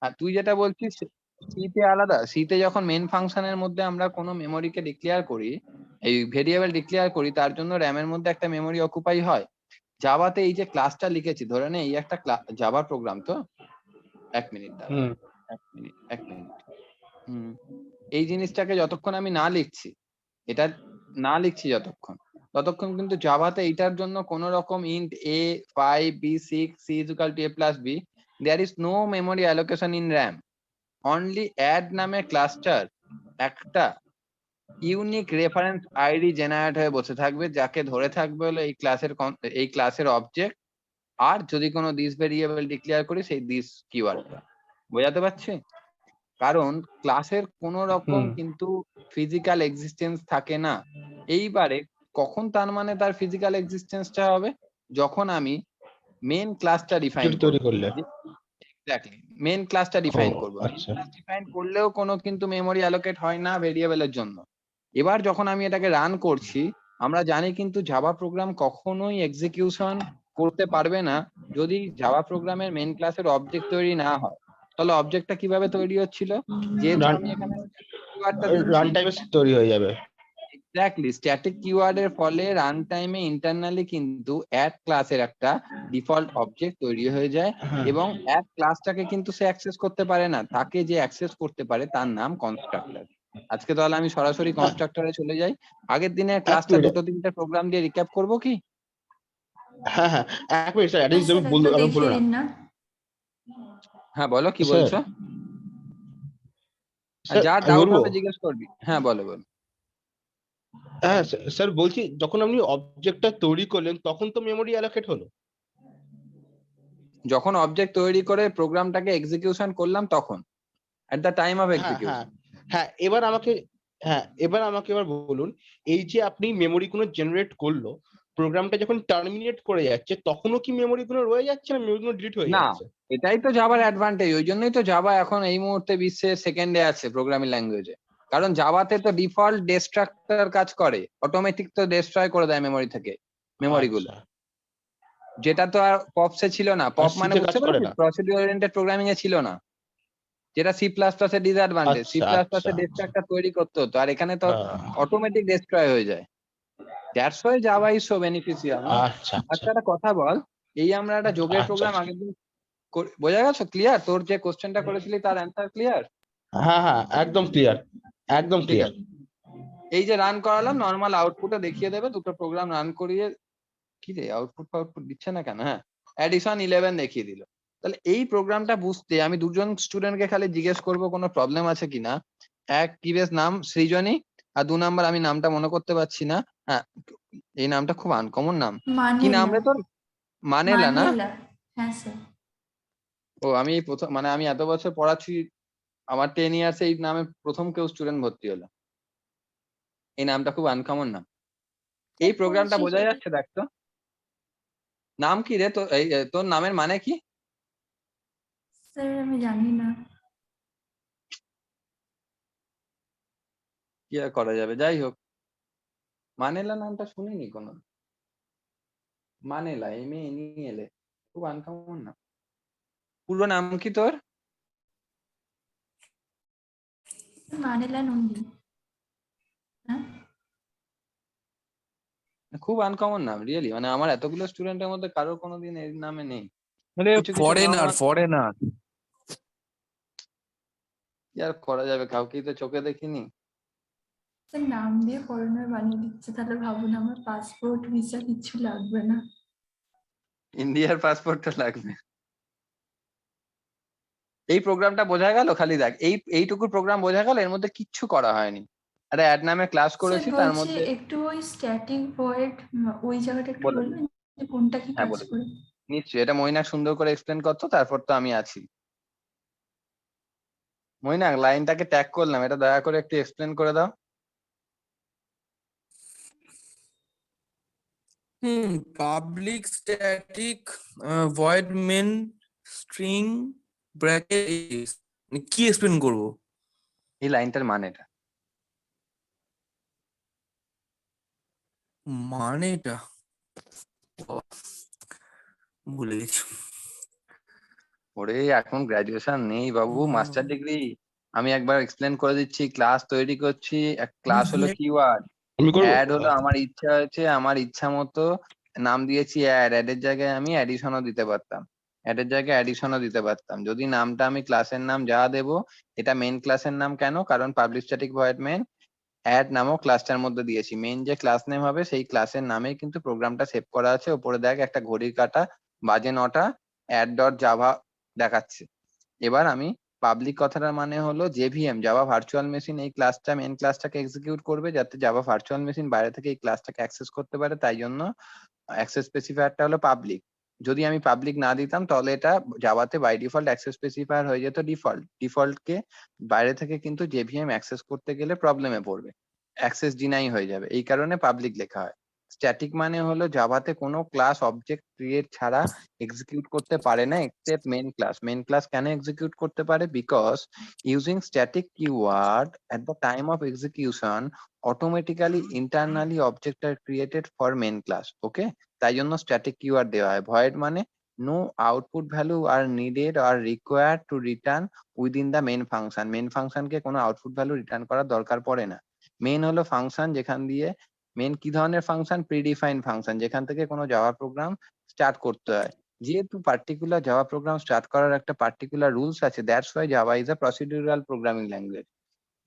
আর তুই যেটা বলছিস সিতে আলাদা, সিতে যখন মেন ফাংশনের মধ্যে আমরা কোনো মেমোরিকে ডিক্লেয়ার করি, এই ভেরিয়েবল ডিক্লেয়ার করি, তার জন্য র্যামের মধ্যে একটা মেমোরি অকুপাই হয়। জাভাতে এই যে ক্লাসটা লিখেছি, ধরে নে এই একটা জাভা প্রোগ্রাম, তো 1 মিনিট দাঁড়া, 1 মিনিট। এই জিনিসটাকে যতক্ষণ আমি না লিখছি, এটা না লিখছি ততক্ষণ কিন্তু জাভাতে এইটার জন্য কোন রকম int a 5 b 6 c is equal to a plus b, there is no memory allocation in ram. only add নামে ক্লাসটার একটা ইউনিক রেফারেন্স আইডি জেনারেট হয়ে বসে থাকবে, যাকে ধরে থাকবে হলো এই ক্লাসের অবজেক্ট, আর যদি কোনো দিস ভেরিয়েবল ডিক্লেয়ার করি সেই দিস কিওয়ার্ডটা। বোঝাতে পারছি? কারণ ক্লাসের কোন রকম কিন্তু ফিজিক্যাল এক্সিস্টেন্স থাকে না। এইবারে কখন তার মানে তার ফিজিক্যাল এক্সিস্টেন্সটা হবে, যখন আমি মেন ক্লাসটা ডিফাইন তৈরি করলে। এক্স্যাক্টলি, মেন ক্লাসটা ডিফাইন করব। মেন ক্লাস ডিফাইন করলেও কোনো কিন্তু মেমোরি অ্যালোকেট হয় না ভেরিয়েবলের জন্য। এবার যখন আমি এটাকে রান করছি, আমরা জানি কিন্তু জাভা প্রোগ্রাম কখনোই এক্সিকিউশন করতে পারবে না যদি জাভা প্রোগ্রামের মেন ক্লাসের অবজেক্ট তৈরি না হয়। তাহলে অবজেক্টটা কিভাবে তৈরি হচ্ছিল, যেহেতু আমি এখানে কিওয়ার্ডটা রান টাইমে তৈরি হয়ে যাবে। এক্স্যাক্টলি, স্ট্যাটিক কিওয়ার্ডের ফলে রান টাইমে ইন্টারনালি কিন্তু অ্যাড ক্লাসের একটা ডিফল্ট অবজেক্ট তৈরি হয়ে যায়, এবং অ্যাড ক্লাসটাকে কিন্তু সে অ্যাক্সেস করতে পারে না, তাকে যে অ্যাক্সেস করতে পারে তার নাম কনস্ট্রাক্টর। আজকে তাহলে আমি সরাসরি কনস্ট্রাক্টরে চলে যাই। আগের দিনের ক্লাসটা 2-3টে প্রোগ্রাম দিয়ে রিক্যাপ করব কি? হ্যাঁ হ্যাঁ, এক মিনিট স্যার, অ্যাড্রেস তুমি বলো না। হ্যাঁ বলো, কি বলছো? যার ডাউট হবে জিজ্ঞেস করবি। হ্যাঁ বলো বলো। হ্যাঁ স্যার, বলছি যখন আপনি অবজেক্টটা তৈরি করলেন তখন তো মেমোরি অ্যালোকেট হলো। যখন অবজেক্ট তৈরি করে প্রোগ্রামটাকে এক্সিকিউশন করলাম তখন, at the time of execution। হ্যাঁ, এবার আমাকে বলুন, এই যে আপনি মেমোরি গুলো জেনারেট করলো, প্রোগ্রামটা যখন টার্মিনেট করে যাচ্ছে তখনও কি মেমোরি গুলো রয়ে যাচ্ছে না মেমোরি গুলো ডিলিট হয়ে না, যাচ্ছে? এটাই তো জাভার অ্যাডভান্টেজ। ওই জন্যই তো জাভা এখন এই মুহূর্তে বিশ্বের সেকেন্ডে আছে প্রোগ্রামিং ল্যাঙ্গুয়েজে। কারণ জাভাতে তো ডিফল্ট ডিস্ট্রাক্টর কাজ করে, অটোমেটিক তো ডিস্ট্রয় করে দেয় মেমোরি থেকে মেমোরি গুলো, যেটা তো আর পপসে ছিল না। পপ মানে বুঝতে পারছিস, প্রসিডিউর ওরিয়েন্টেড প্রোগ্রামিং এ ছিল না, যেটা সি প্লাস প্লাস এর ডিসঅ্যাডভান্টেজ। সি প্লাস প্লাস এর ডিস্ট্রাক্টর তৈরি করতে হতো, আর এখানে তো অটোমেটিক ডিস্ট্রয় হয়ে যায়। That's why Java is so beneficial. আচ্ছা, একটা কথা বল, এই আমরা একটা যোগের প্রোগ্রাম আগের দিন বোঝা গেছে? ক্লিয়ার? তোর যে কোশ্চেনটা করেছিলি তার অ্যান্সার ক্লিয়ার? হ্যাঁ, একদম ক্লিয়ার, একদম ক্লিয়ার। এই যে রান করালাম, নরমাল আউটপুটে দেখিয়ে দেবে। দুটো প্রোগ্রাম রান করিয়ে, কি রে আউটপুট দিচ্ছে না কেন? হ্যাঁ, অ্যাডিশন 11 দেখিয়ে দিল। তাহলে এই প্রোগ্রামটা বুঝতে আমি দুজন স্টুডেন্টকে খালি জিজ্ঞেস করব কোনো প্রবলেম আছে কিনা। এক, কি বেশ নাম, সৃজনী। আর 2 নাম্বার, আমি নামটা মনে করতে পারছি না। হ্যাঁ, এই নামটা খুব আনকমন নাম। কি নাম রে তোর? মানেলা না? হ্যাঁ স্যার। ও, আমি প্রথম, মানে আমি এত বছর পড়াচ্ছি, আমার 10 ইয়ার্স এই নামে প্রথম কেউ স্টুডেন্ট ভর্তি হলো। এই নামটা খুব আনকমন নাম। এই প্রোগ্রামটা বোঝা যাচ্ছে, দেখ তো। নাম কি রে তোর? তোর নামের মানে কি? স্যার আমি জানি না। কি আর করা যাবে, যাই হোক। মানেলা নামটা শুনিনি কোনো। মানেলা, MANELA, খুব আনকমন নাম। পুরো নাম কি তোর? মানেলা নন্দী। খুব আনকমন নাম, রিয়েলি। মানে আমার এতগুলো স্টুডেন্টের মধ্যে কারোর কোনোদিন এই নামে নেই। ফরেনার। কি আর করা যাবে, কাউকেই তো চোখে দেখিনি। নাম দিয়ে ফরেনার বানিয়ে দিচ্ছে, তাহলে ভাবুন আমার পাসপোর্ট ভিসা কিছু লাগবে না। ইন্ডিয়ার পাসপোর্টটা লাগবে। এই প্রোগ্রামটা বোঝা গেল? খালি দেখ, এইটুকু প্রোগ্রাম বোঝা গেল, এর মধ্যে কিচ্ছু করা হয়নি। আরে অ্যাড নামে ক্লাস করেছি, তার মধ্যে একটু ওই স্ট্যাটিক ভয়েড ওই জায়গাটা একটু বলবেন যে কোনটা কি কাজ করে? নিশ্চয়ই, এটা মৈনাক সুন্দর করে এক্সপ্লেন করতো, তারপর তো আমি আছি। মৈনাক, লাইনটাকে ট্যাগ করলাম, এটা দয়া করে একটু এক্সপ্লেন করে দাও। Public static void main string bracket, কি এক্সপ্লেন করব এই লাইনটার মানেটা? ভুলে গেছি। ওরে এখন গ্রাজুয়েশন নেই বাবু, ও, মাস্টার ডিগ্রি। আমি একবার এক্সপ্লেন করে দিচ্ছি, ক্লাস তৈরি করছি। ক্লাস হলো কিওয়ার্ড, আমি করবো। অ্যাড হলো আমার ইচ্ছা হয়েছে, আমার ইচ্ছা মতো নাম দিয়েছি অ্যাড। অ্যাডের জায়গায় আমি অ্যাডিশনও দিতে পারতাম, অ্যাডের জায়গায় অ্যাডিশনও দিতে পারতাম যদি নামটা আমি ক্লাসের নাম যা দেবো। এটা মেন ক্লাসের নাম কেন? কারণ public static void main add নামক ক্লাসটার মধ্যে দিয়েছি। মেন যে ক্লাস নেম হবে সেই ক্লাসের নামেই কিন্তু প্রোগ্রামটা সেভ করা আছে। ওপরে দেখ একটা ঘড়ির কাঁটা, বাজে 9টা, অ্যাড ডট জাভা দেখাচ্ছে। এবার আমি পাবলিক কথাটার মানে হলো জেভিএম, জাভা ভার্চুয়াল মেশিন, এই ক্লাসটা মেন ক্লাসটাকে এক্সিকিউট করবে যাতে জাভা ভার্চুয়াল মেশিন বাইরে থেকে এই ক্লাসটাকে অ্যাক্সেস করতে পারে, তাই জন্য অ্যাক্সেস স্পেসিফায়ারটা হলো পাবলিক। যদি আমি পাবলিক না দিতাম তাহলে এটা জাভাতে বাই ডিফল্ট অ্যাক্সেস স্পেসিফায়ার হয়ে যেত ডিফল্ট। ডিফল্টকে বাইরে থেকে কিন্তু জেভিএম অ্যাক্সেস করতে গেলে প্রবলেমে পড়বে, অ্যাক্সেস ডিনাই হয়ে যাবে, এই কারণে পাবলিক লেখা হয়। স্ট্যাটিক মানে হলো জাভাতে কোনো ক্লাস অবজেক্ট ক্রিয়েট ছাড়া এক্সিকিউট করতে পারে না except main class. Main class কেন এক্সিকিউট করতে পারে? Because using static keyword at the time of execution automatically internally object are created for main class. Okay, তাই জন্য স্ট্যাটিক কিওয়ার্ড দেওয়া হয়। ভয়েড মানে no output value are needed or required to return within the main function. Main ফাংশনকে কোনো output value return করার দরকার পড়ে না। মেন হলো ফাংশন যেখান দিয়ে, মেন কি ধরনের ফাংশন? প্রিডিফাইন্ড ফাংশন, যেখান থেকে কোনো জাভা প্রোগ্রাম স্টার্ট করতে হয়। যেহেতু পার্টিকুলার জাভা প্রোগ্রাম স্টার্ট করার একটা পার্টিকুলার রুলস আছে, that's why Java is a procedural programming language,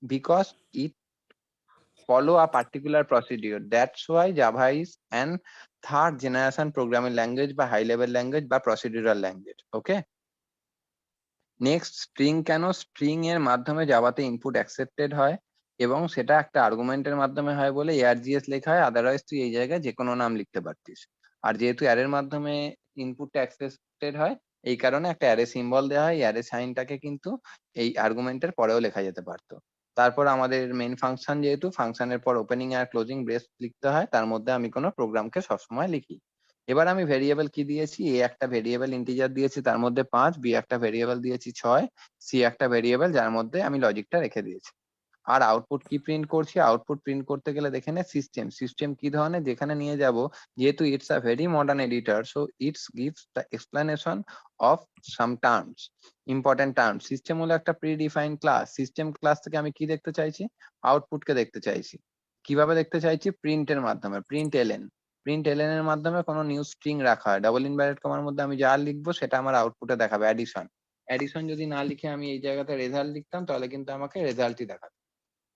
because it follow a particular procedure. That's why Java is an third generation programming language বা high level language বা procedural language. Okay, next string কেন? String এর মাধ্যমে জাভাতে input accepted হয় এবং সেটা একটা আর্গুমেন্টের মাধ্যমে হয় বলে ARGS লেখা হয়, আদারওয়াইজ তুই এই জায়গায় যে কোনো নাম লিখতে পারতিস। আর যেহেতু অ্যারের মাধ্যমে ইনপুটটা অ্যাকসেপ্টেড হয়, এই কারণে একটা অ্যারে সিম্বল দেওয়া হয়, অ্যারে সাইনটাকে কিন্তু এই আর্গুমেন্টের পরেও লেখা যেতে পারতো। তারপর আমাদের মেইন ফাংশন, যেহেতু ফাংশনের পর ওপেনিং আর ক্লোজিং ব্রেস লিখতে হয়, তার মধ্যে আমি কোনো প্রোগ্রামকে সবসময় লিখি। এবার আমি ভেরিয়েবল কি দিয়েছি? এ একটা ভেরিয়েবল ইন্টিজার দিয়েছি তার মধ্যে 5, বি একটা ভেরিয়েবল দিয়েছি 6, সি একটা ভেরিয়েবল যার মধ্যে আমি লজিকটা রেখে দিয়েছি। আর আউটপুট কি প্রিন্ট করছি? আউটপুট প্রিন্ট করতে গেলে দেখে নে সিস্টেম। সিস্টেম কি ধরনের? যেখানে নিয়ে যাব, যেহেতু it's a very modern editor, so it's gives the explanation of some terms, important terms. System হলো একটা pre defined class. System class থেকে আমি কি দেখতে চাইছি? আউটপুটকে দেখতে চাইছি। কিভাবে দেখতে চাইছি? প্রিন্টের মাধ্যমে, প্রিন্ট এলএন। প্রিন্ট এলএন এর মাধ্যমে কোনো নিউ স্ট্রিং রাখা হয়, ডাবল ইনভার্টেড কমার মধ্যে আমি যা লিখবো সেটা আমার আউটপুটে দেখাবে। অ্যাডিশন, অ্যাডিশন যদি না লিখে আমি এই জায়গাতে রেজাল্ট লিখতাম তাহলে কিন্তু আমাকে রেজাল্টই দেখাবে।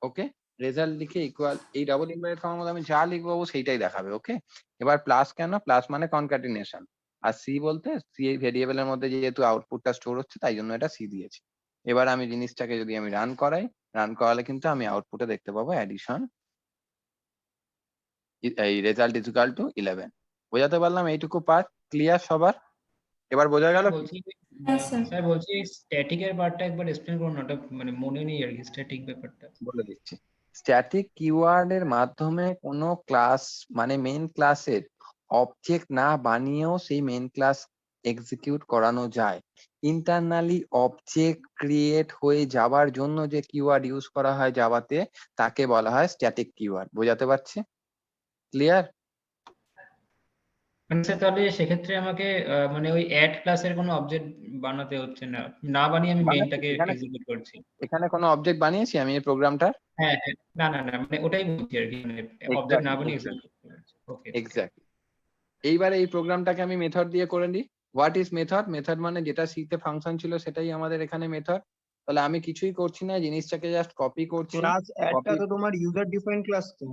ওকে, রেজাল্ট লিখে ইকুয়াল, এই ডাবল ইনভার্টেড কমার মধ্যে আমি যা লিখবো সেইটাই দেখাবে। ওকে, এবার প্লাস কেন? প্লাস মানে কনক্যাটিনেশন। আর সি বলতে, সি এই ভেরিয়েবলের মধ্যে যেহেতু আউটপুটটা স্টোর হচ্ছে তাই জন্য এটা সি দিয়েছি। এবার আমি জিনিসটাকে যদি আমি রান করাই, রান করালে কিন্তু আমি আউটপুটে দেখতে পাবো অ্যাডিশন, এই রেজাল্ট ইজ ইকুয়াল টু 11। বোঝাতে পারলাম এইটুকু পার্ট? ক্লিয়ার সবার? এবার বোঝা গেল? বলছি হ্যাঁ স্যার। স্যার বলছি স্ট্যাটিক এর পার্টটা একবার এক্সপ্লেন করুন না, ওটা মানে মনে নেই আর কি স্ট্যাটিক ব্যাপারটা। বলে দিচ্ছি। স্ট্যাটিক কিওয়ার্ডের মাধ্যমে কোনো ক্লাস মানে মেন ক্লাসের অবজেক্ট না বানিয়েও সেই মেন ক্লাস এক্সিকিউট করানো যায়। ইন্টারনালি অবজেক্ট ক্রিয়েট হয়ে যাওয়ার জন্য যে কিওয়ার্ড ইউজ করা হয় জাভাতে তাকে বলা হয় স্ট্যাটিক কিওয়ার্ড। বোঝাতে পারছি? ক্লিয়ার? মানে স্যার তাহলে সেক্ষেত্রে আমাকে মানে ওই অ্যাড ক্লাসের কোনো অবজেক্ট বানাতে হচ্ছে না, না বানিয়ে আমি মেইনটাকে এক্সিকিউট করছি। এখানে কোনো অবজেক্ট বানিয়েছি আমি এই প্রোগ্রামটার? হ্যাঁ হ্যাঁ, না না না, মানে ওটাই বলছি আর কি, মানে অবজেক্ট না বানিয়ে এক্সিকিউট করছি। ওকে এক্স্যাক্টলি। এইবারে এই প্রোগ্রামটাকে আমি মেথড দিয়ে করে নিই। What is method? মেথড মানে যেটা সি তে ফাংশন ছিল সেটাই আমাদের এখানে মেথড। তাহলে আমি কিছুই করছি না, জিনিসটাকে জাস্ট কপি করছি। ক্লাস অ্যাডটা তো তোমার ইউজার ডিফাইন্ড ক্লাস তো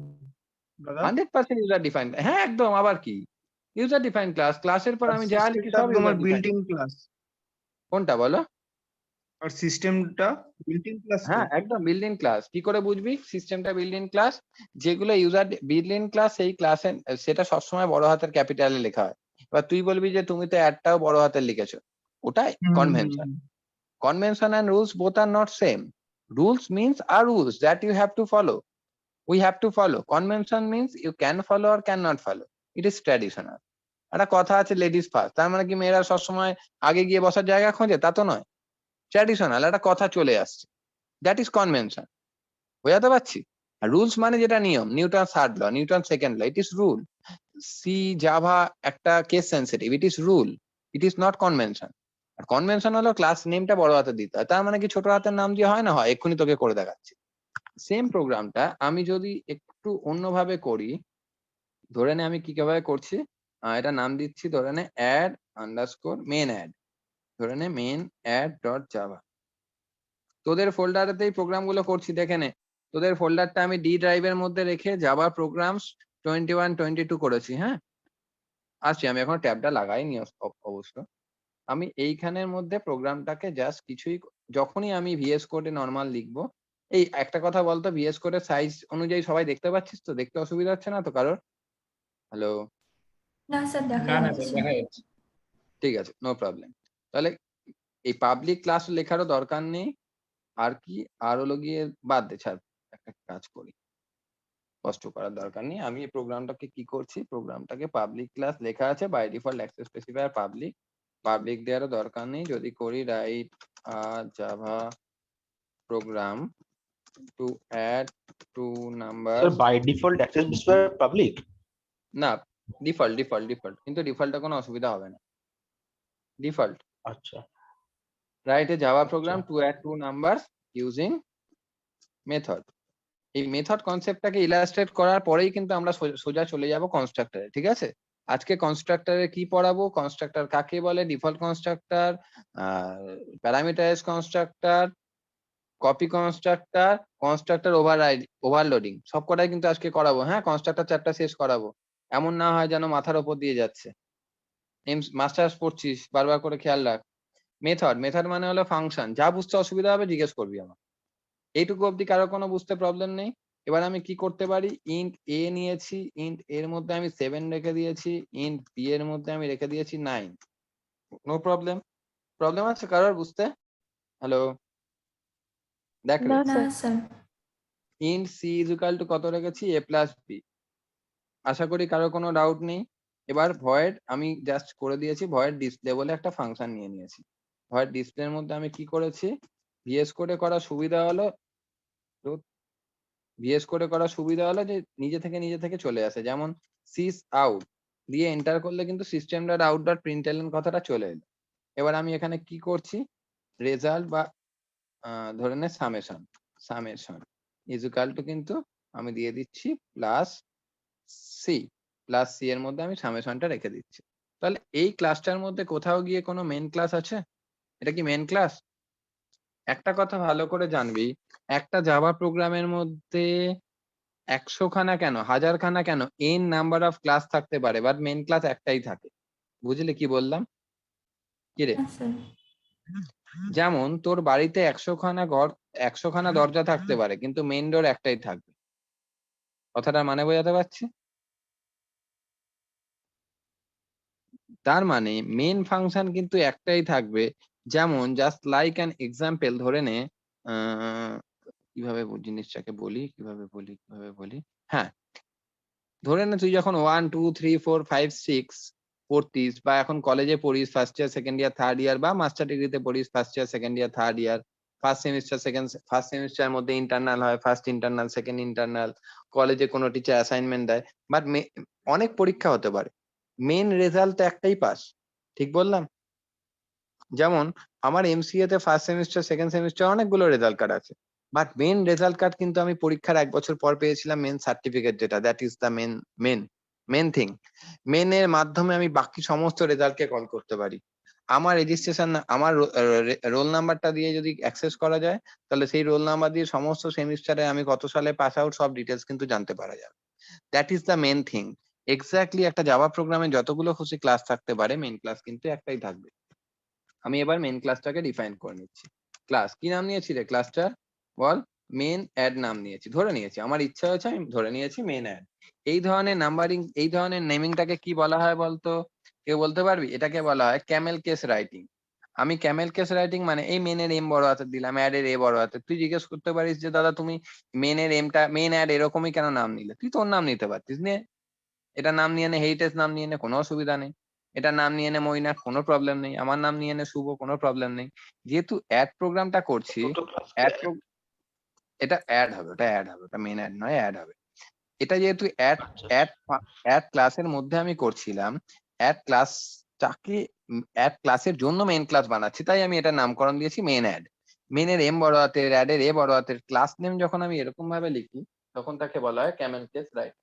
দাদা। 100% ইউজার ডিফাইন্ড। হ্যাঁ একদম, আবার কি ইউজার ডিফাইন্ড ক্লাস? ক্লাসের পর আমি যা লিখি সব তোমার user built defined. In class. কোনটা বলো? আর সিস্টেমটা বিল্ট ইন ক্লাস। হ্যাঁ একদম বিল্ড ইন ক্লাস। কি করে বুঝবি সিস্টেমটা বিল্ড ইন ক্লাস? যেগুলো ইউজার বিল্ড ইন ক্লাস সেই ক্লাসে সেটা সবসময় বড় হাতের ক্যাপিটালে লেখা হয়। এবার তুই বলবি যে তুমি তো অ্যাডটাও বড় হাতের লিখেছো, ওটাই convention. Convention and rules both are not same. Rules means are rules that you have to follow. We have to follow. Convention means you can follow or cannot follow. It is traditional. একটা কথা আছে ladies first, তার মানে কি মেয়েরা সবসময় আগে গিয়ে বসার জায়গা খোঁজে? তা তো নয়। ট্র্যাডিশনাল একটা কথা চলে আসছে, দ্যাট ইজ কনভেনশন। বোঝাতে পারছি? আর রুলস মানে যেটা নিয়ম, Newton third law, Newton second law, it is rule. C Java একটা case sensitive, it is rule, it is not convention. আর কনভেনশন হলো ক্লাস নেমটা বড় হাতে দিতে হয়, তার মানে কি ছোট হাতের নাম দিয়ে হয় না? হয়, এক্ষুনি তোকে করে দেখাচ্ছি। সেম প্রোগ্রামটা আমি যদি একটু অন্যভাবে করি, ধরে নে আমি কিভাবে করছি, এটা নাম দিচ্ছি ধরে নে অ্যাড আন্ডারস্কোর মেন অ্যাড, ধরে নে মেন অ্যাড ডট জাভা। তোদের ফোল্ডারেতেই প্রোগ্রাম গুলো করছি, দেখে নে। তোদের ফোল্ডারটা আমি ডি ড্রাইভের মধ্যে রেখে জাভা প্রোগ্রামস 21 22 করেছি। হ্যাঁ, আসছি, আমি এখন ট্যাবটা লাগাইনি অবশ্য। আমি এইখানের মধ্যে প্রোগ্রামটাকে জাস্ট কিছুই, যখনই আমি ভিএস কোডে নর্মাল লিখবো, এই একটা কথা বলতো, ভিএস কোডের সাইজ অনুযায়ী সবাই দেখতে পাচ্ছিস তো? দেখতে অসুবিধা হচ্ছে না তো কারোর? হ্যালো? না স্যার, দেখা না না স্যার, যাচ্ছে। দেখা যাচ্ছে। ঠিক আছে, নো প্রবলেম। তাহলে এই পাবলিক ক্লাস লেখারও দরকার নেই। আর কি, আর হলো গিয়ে বাদ দে, ছাড়, একটা কাজ করি, কষ্ট করার দরকার নেই। আমি এই প্রোগ্রামটাকে কি করছি, প্রোগ্রামটাকে পাবলিক ক্লাস লেখা আছে, by default access specifier public, public দেওয়ারও দরকার নেই। যদি করি write Java program to add two number, sir by default access specifier public? না, ডিফল্ট ডিফল্ট ডিফল্ট, কিন্তু ডিফল্টে কোনো অসুবিধা হবে না, ডিফল্ট। আচ্ছা রাইট এ জাভা আচ্ছা program to add two numbers using method. এই মেথড কনসেপ্টটাকে ইলাস্ট্রেট করার পরেই কিন্তু আমরা সোজা চলে যাব কনস্ট্রাক্টরে, ঠিক আছে? আজকে কনস্ট্রাক্টরে কি পড়াবো, কনস্ট্রাক্টর কাকে বলে, default constructor, parameterize constructor, copy constructor, constructor overloading, সব কটাই কিন্তু আজকে করাবো। হ্যাঁ, কনস্ট্রাক্টর চ্যাপ্টার শেষ করাবো, এমন না হয় যেন মাথার উপর দিয়ে যাচ্ছে। মাস্টার্স পড়ছিস, বারবার করে খেয়াল রাখ। মেথড, মেথড মানে হলো ফাংশন। যা বুঝতে অসুবিধা হবে জিজ্ঞেস করবি আমার। এইটুকু অবধি কারো কোনো বুঝতে প্রবলেম নেই? এবার আমি কি করতে পারি, ইন্ট এ নিয়েছি, ইন্ট এর মধ্যে আমি 7 রেখে দিয়েছি, ইন্ট বি এর মধ্যে আমি রেখে দিয়েছি 9। No problem? প্রবলেম আছে কারোর বুঝতে? হ্যালো? দেখ রে, না স্যার। Int c is equal to কত রেখেছি, এ প্লাস বি। আশা করি কারোর কোনো ডাউট নেই। এবার ভয়েড আমি জাস্ট করে দিয়েছি, ভয়েড ডিসপ্লে বলে একটা ফাংশন নিয়ে নিয়েছি। ভয়েড ডিসপ্লের মধ্যে আমি কি করেছি, ভিএস কোডে করা সুবিধা হলো, ভিএস কোডে করা সুবিধা হলো যে নিজে থেকে চলে আসে। যেমন সিস আউট দিয়ে এন্টার করলে কিন্তু সিস্টেম ডট আউট ডট প্রিন্টএলএন কথাটা চলে এলো। এবার আমি এখানে কি করছি, রেজাল্ট বা ধরে নে summation, summation is equal two কিন্তু আমি দিয়ে দিচ্ছি প্লাস সি, প্লাস সি এর মধ্যে আমি সামেশনটা রেখে দিচ্ছি। তাহলে এই ক্লাসটার মধ্যে কোথাও গিয়ে কোনো মেন ক্লাস আছে? এটা কি মেন ক্লাস? একটা কথা ভালো করে জানবি, একটা জাভা প্রোগ্রামের মধ্যে 100 খানা কেন, 1000 খানা কেন, n নাম্বার অফ ক্লাস থাকতে পারে, বাট মেন ক্লাস একটাই থাকে। বুঝলি কি বললাম? কি রে? হ্যাঁ স্যার। যেমন তোর বাড়িতে 100 খানা ঘর, 100 খানা দরজা থাকতে পারে, কিন্তু মেন ডোর একটাই থাকবে। কথাটার মানে বোঝাতে পারছি? তার মানে মেন ফাংশন কিন্তু একটাই থাকবে। যেমন জাস্ট লাইক অ্যান এক্সাম্পল, ধরে নে, কিভাবে জিনিসটাকে বলি, কিভাবে বলি, হ্যাঁ, ধরে নে তুই যখন 1 2 3 4 5 6 পড়তিস, বা এখন কলেজে পড়িস, first year second year third year, বা মাস্টার ডিগ্রিতে পড়িস, first year second year third year, first semester first সেমিস্টারের মধ্যে ইন্টারনাল হয়, ফার্স্ট ইন্টারনাল সেকেন্ড ইন্টারনাল, কলেজে কোনো টিচার অ্যাসাইনমেন্ট দেয়, বাট অনেক পরীক্ষা হতে পারে, মেন রেজাল্ট তো একটাই পাস। ঠিক বললাম? যেমন আমার এমসিএ তে ফার্স্ট সেমিস্টার সেকেন্ড সেমিস্টার অনেকগুলো রেজাল্ট কার্ড আছে, বাট মেন রেজাল্ট কার্ড কিন্তু আমি পরীক্ষার 1 বছর পর পেয়েছিলাম, মেন সার্টিফিকেট, যেটা that is the main thing. মেনের মাধ্যমে আমি বাকি সমস্ত রেজাল্টকে কল করতে পারি। আমার রেজিস্ট্রেশন, আমার রোল নাম্বারটা দিয়ে যদি অ্যাক্সেস করা যায়, তাহলে সেই রোল নাম্বার দিয়ে সমস্ত সেমিস্টারে আমি কত সালে পাস আউট সব ডিটেলস কিন্তু জানতে পারা যাবে। That is the main thing. Exactly একটা জাভা প্রোগ্রামে যতগুলো খুশি ক্লাস থাকতে পারে, মেন ক্লাস কিন্তু একটাই থাকবে। আমি এবার মেন ক্লাসটাকে ডিফাইন করে নিচ্ছি। ক্লাস কি নাম নিয়েছি রে, ক্লাসটা বল? মেন অ্যাড নাম নিয়েছি, ধরে নিয়েছি, আমার ইচ্ছা হয়েছে আমি ধরে নিয়েছি মেন অ্যাড। এই ধরনের নাম্বারিং, এই ধরনের নেমিংটাকে কি বলা হয় বলতো? কেউ বলতে পারবি? এটাকে বলা হয় ক্যামেল কেস রাইটিং। আমি ক্যামেল কেস রাইটিং মানে এই মেনের এম বড় হাতের দিলাম, অ্যাড এর এ বড় হাতের। তুই জিজ্ঞেস করতে পারিস যে দাদা তুমি মেনের এমটা, মেন অ্যাড এরকমই কেন নাম নিলে? তুই তোর নাম নিতে পারতিস, নে, এটা নাম নিয়ে নে, হেরিটেজ নাম নিয়ে নে, কোনো অসুবিধা নেই। এটা নাম নিয়ে নে মইনাক, কোনো প্রবলেম নেই। আমার নাম নিয়ে নে শুভ, কোনো প্রবলেম নেই। যেহেতু অ্যাড প্রোগ্রামটা করছি, দুটো ক্লাস অ্যাড এটা অ্যাড হবে, ওটা অ্যাড হবে, ওটা মেন অ্যাড নয়, অ্যাড হবে। এটা যেহেতু অ্যাড আচ্ছা অ্যাড অ্যাড ক্লাসের মধ্যে আমি করছিলাম, অ্যাড ক্লাস ক্লাসটাকে অ্যাড ক্লাসের জন্য মেইন ক্লাস বানাচ্ছি, তাই আমি এটা নামকরণ দিয়েছি মেইন অ্যাড। মেইনের এম বড় হাতের, অ্যাডের এ বড় হাতের, ক্লাস নেম যখন আমি এরকম ভাবে লিখি তখন তাকে বলা হয় ক্যামেল কেস রাইট।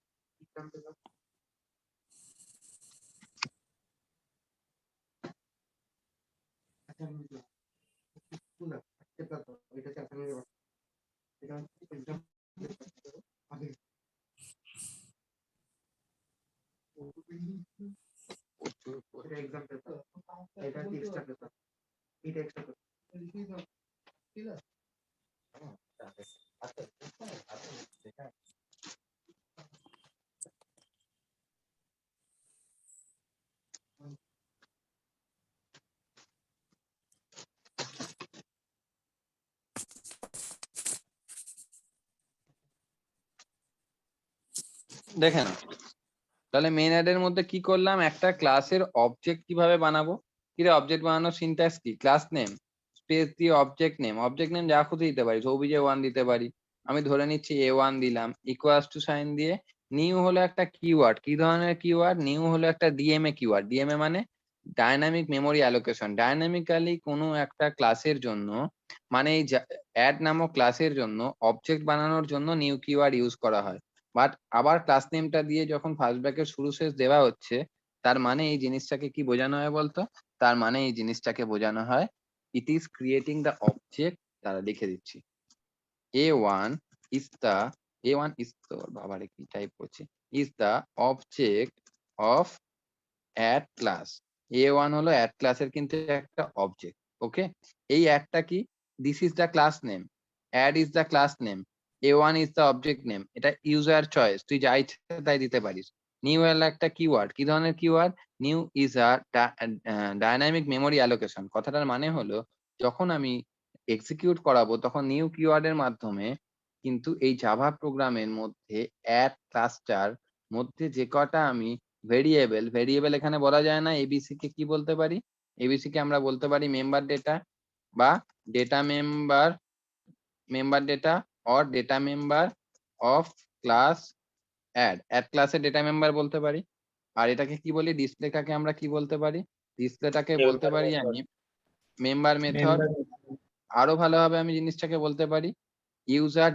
দেখে না, তাহলে মেইন অ্যাড এর মধ্যে কি করলাম, একটা ক্লাসের অবজেক্ট কিভাবে বানাবো। কিরে অবজেক্ট বানানোর সিনট্যাক্স কি, ক্লাস নেম স্পেস দিয়ে অবজেক্ট নেম যা খুশি দিতে পারি, সৌবিজে 1 দিতে পারি, আমি ধরে নিচ্ছি A1 দিলাম, ইকুয়ালস টু সাইন দিয়ে নিউ হলো একটা কিওয়ার্ড, কি ধরনের কিওয়ার্ড, নিউ হলো একটা ডিএমএ কিওয়ার্ড, ডিএমএ মানে ডাইনামিক মেমোরি অ্যালোকেশন। ডাইনামিক্যালি কোনো একটা ক্লাসের জন্য, মানে এই অ্যাড নামক ক্লাসের জন্য অবজেক্ট বানানোর জন্য নিউ কিওয়ার্ড ইউজ করা হয়। বাট আবার ক্লাস নেমটা দিয়ে যখন ফার্স্ট ব্র্যাকেট শুরু শেষ দেওয়া হচ্ছে, তার মানে এই জিনিসটাকে কি বোঝানো হয় বলতো, তার মানে এই জিনিসটাকে বোঝানো হয় it is creating the object. তারা লিখে দিচ্ছি A1 is the A1 is the বাবারে কি টাইপ করছে, is the object of add class। A1 হলো add class এর কিন্তু একটা অবজেক্ট। ওকে, এই অ্যাডটা কি, this is the class name, add is the class name, A1 is the object name, এটা ইউজার চয়েস, তুই যা ইচ্ছে তাই দিতে পারিস। নিউ হলো একটা কিওয়ার্ড, কি ধরনের keyword, new is a dynamic memory allocation. কথাটার মানে হলো যখন আমি এক্সিকিউট করাবো তখন নিউ কিওয়ার্ডের মাধ্যমে কিন্তু এই জাভা প্রোগ্রামের মধ্যে অ্যাড ক্লাসটার মধ্যে যে কটা আমি ভেরিয়েবল এখানে বলা যায় না, এবিসি কে কি বলতে পারি, এবিসি কে আমরা বলতে পারি মেম্বার ডেটা বা data member data or data member of class add ক্লাসের ডেটা মেম্বার বলতে পারি। আর এটাকে কি বলি, ডিসপ্লেটাকে আমরা কি বলতে পারি, ডিসপ্লেটাকে বলতে পারি আমি মেম্বার মেথড। আরো ভালোভাবে আমি জিনিসটাকে বলতে পারি user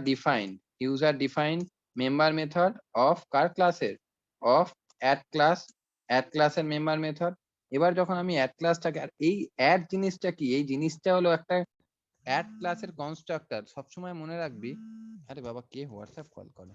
defined member method of car ক্লাসের, অফ অ্যাড ক্লাসের মেম্বার মেথড। এবার যখন আমি অ্যাড ক্লাসটাকে, আর এই অ্যাড জিনিসটা কি, এই জিনিসটা হলো একটা অ্যাড ক্লাসের কনস্ট্রাক্টর। সবসময় মনে রাখবি, আরে বাবা কে হোয়াটসঅ্যাপ কল করে,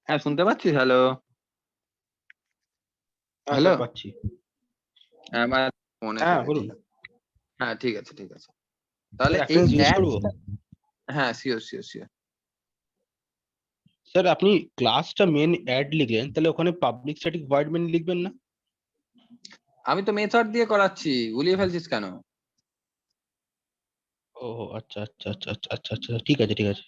হ্যাঁ শুনতে পাচ্ছিস, হ্যালো হ্যালো, পাচ্ছি। আমার মনে হ্যাঁ থেকে বলুন। হ্যাঁ ঠিক আছে ঠিক আছে। তাহলে একটা এই জিজ্ঞেস অ্যাড, করবো হ্যাঁ শিওর শিওর শিওর। স্যার, আপনি ক্লাসটা মেন অ্যাড লিখলেন, তাহলে ওখানে পাবলিক স্ট্যাটিক ভয়েড মেন লিখবেন না? আমি তো মেথড দিয়ে করাচ্ছি, গুলিয়ে ফেলছিস কেন? ও আচ্ছা আচ্ছা আচ্ছা আচ্ছা আচ্ছা আচ্ছা, ঠিক আছে ঠিক আছে।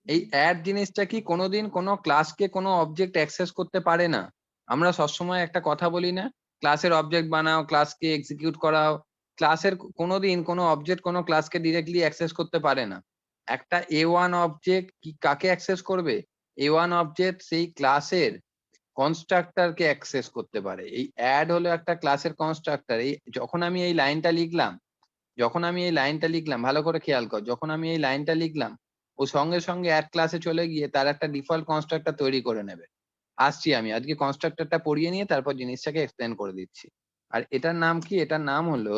এই অ্যাড জিনিসটা কি কোনোদিন কোনো ক্লাসকে কোনো অবজেক্ট অ্যাক্সেস করতে পারে না। আমরা সবসময় একটা কথা বলি না, ক্লাসের অবজেক্ট বানাও, ক্লাসকে এক্সিকিউট করাও। ক্লাসের কোনোদিন কোনো অবজেক্ট কোনো ক্লাসকে ডিরেক্টলি অ্যাক্সেস করতে পারে না। একটা A1 অবজেক্ট কি কাকে অ্যাক্সেস করবে, A1 অবজেক্ট সেই ক্লাসের কনস্ট্রাক্টরকে অ্যাক্সেস করতে পারে। এই অ্যাড হলো একটা ক্লাসের কনস্ট্রাক্টর। এই যখন আমি এই লাইনটা লিখলাম, যখন আমি এই লাইনটা লিখলাম, ভালো করে খেয়াল কর, যখন আমি এই লাইনটা লিখলাম ও সঙ্গে সঙ্গে অ্যাড ক্লাসে চলে গিয়ে তার একটা ডিফল্ট কনস্ট্রাক্টর তৈরি করে নেবে। আসছি আমি আজকে কনস্ট্রাক্টরটা পড়িয়ে নিয়ে তারপর জিনিসটাকে এক্সপ্লেন করে দিচ্ছি। আর এটার নাম কি? এটার নাম হলো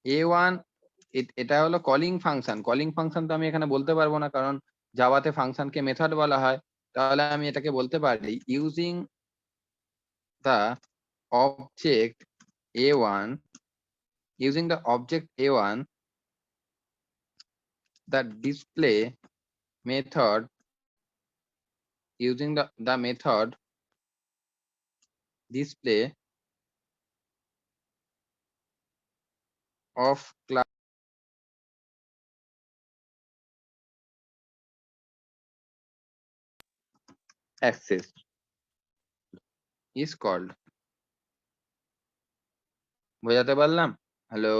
A1, এটা হলো কলিং ফাংশন। কলিং ফাংশন তো আমি এখানে বলতে পারবো না, কারণ জাভাতে ফাংশনকে মেথড বলা হয়। তাহলে আমি এটাকে বলতে পারি using the object A1, using the object A1, the display method, using the method display of class access is called. বোঝাতে পারলাম? হ্যালো,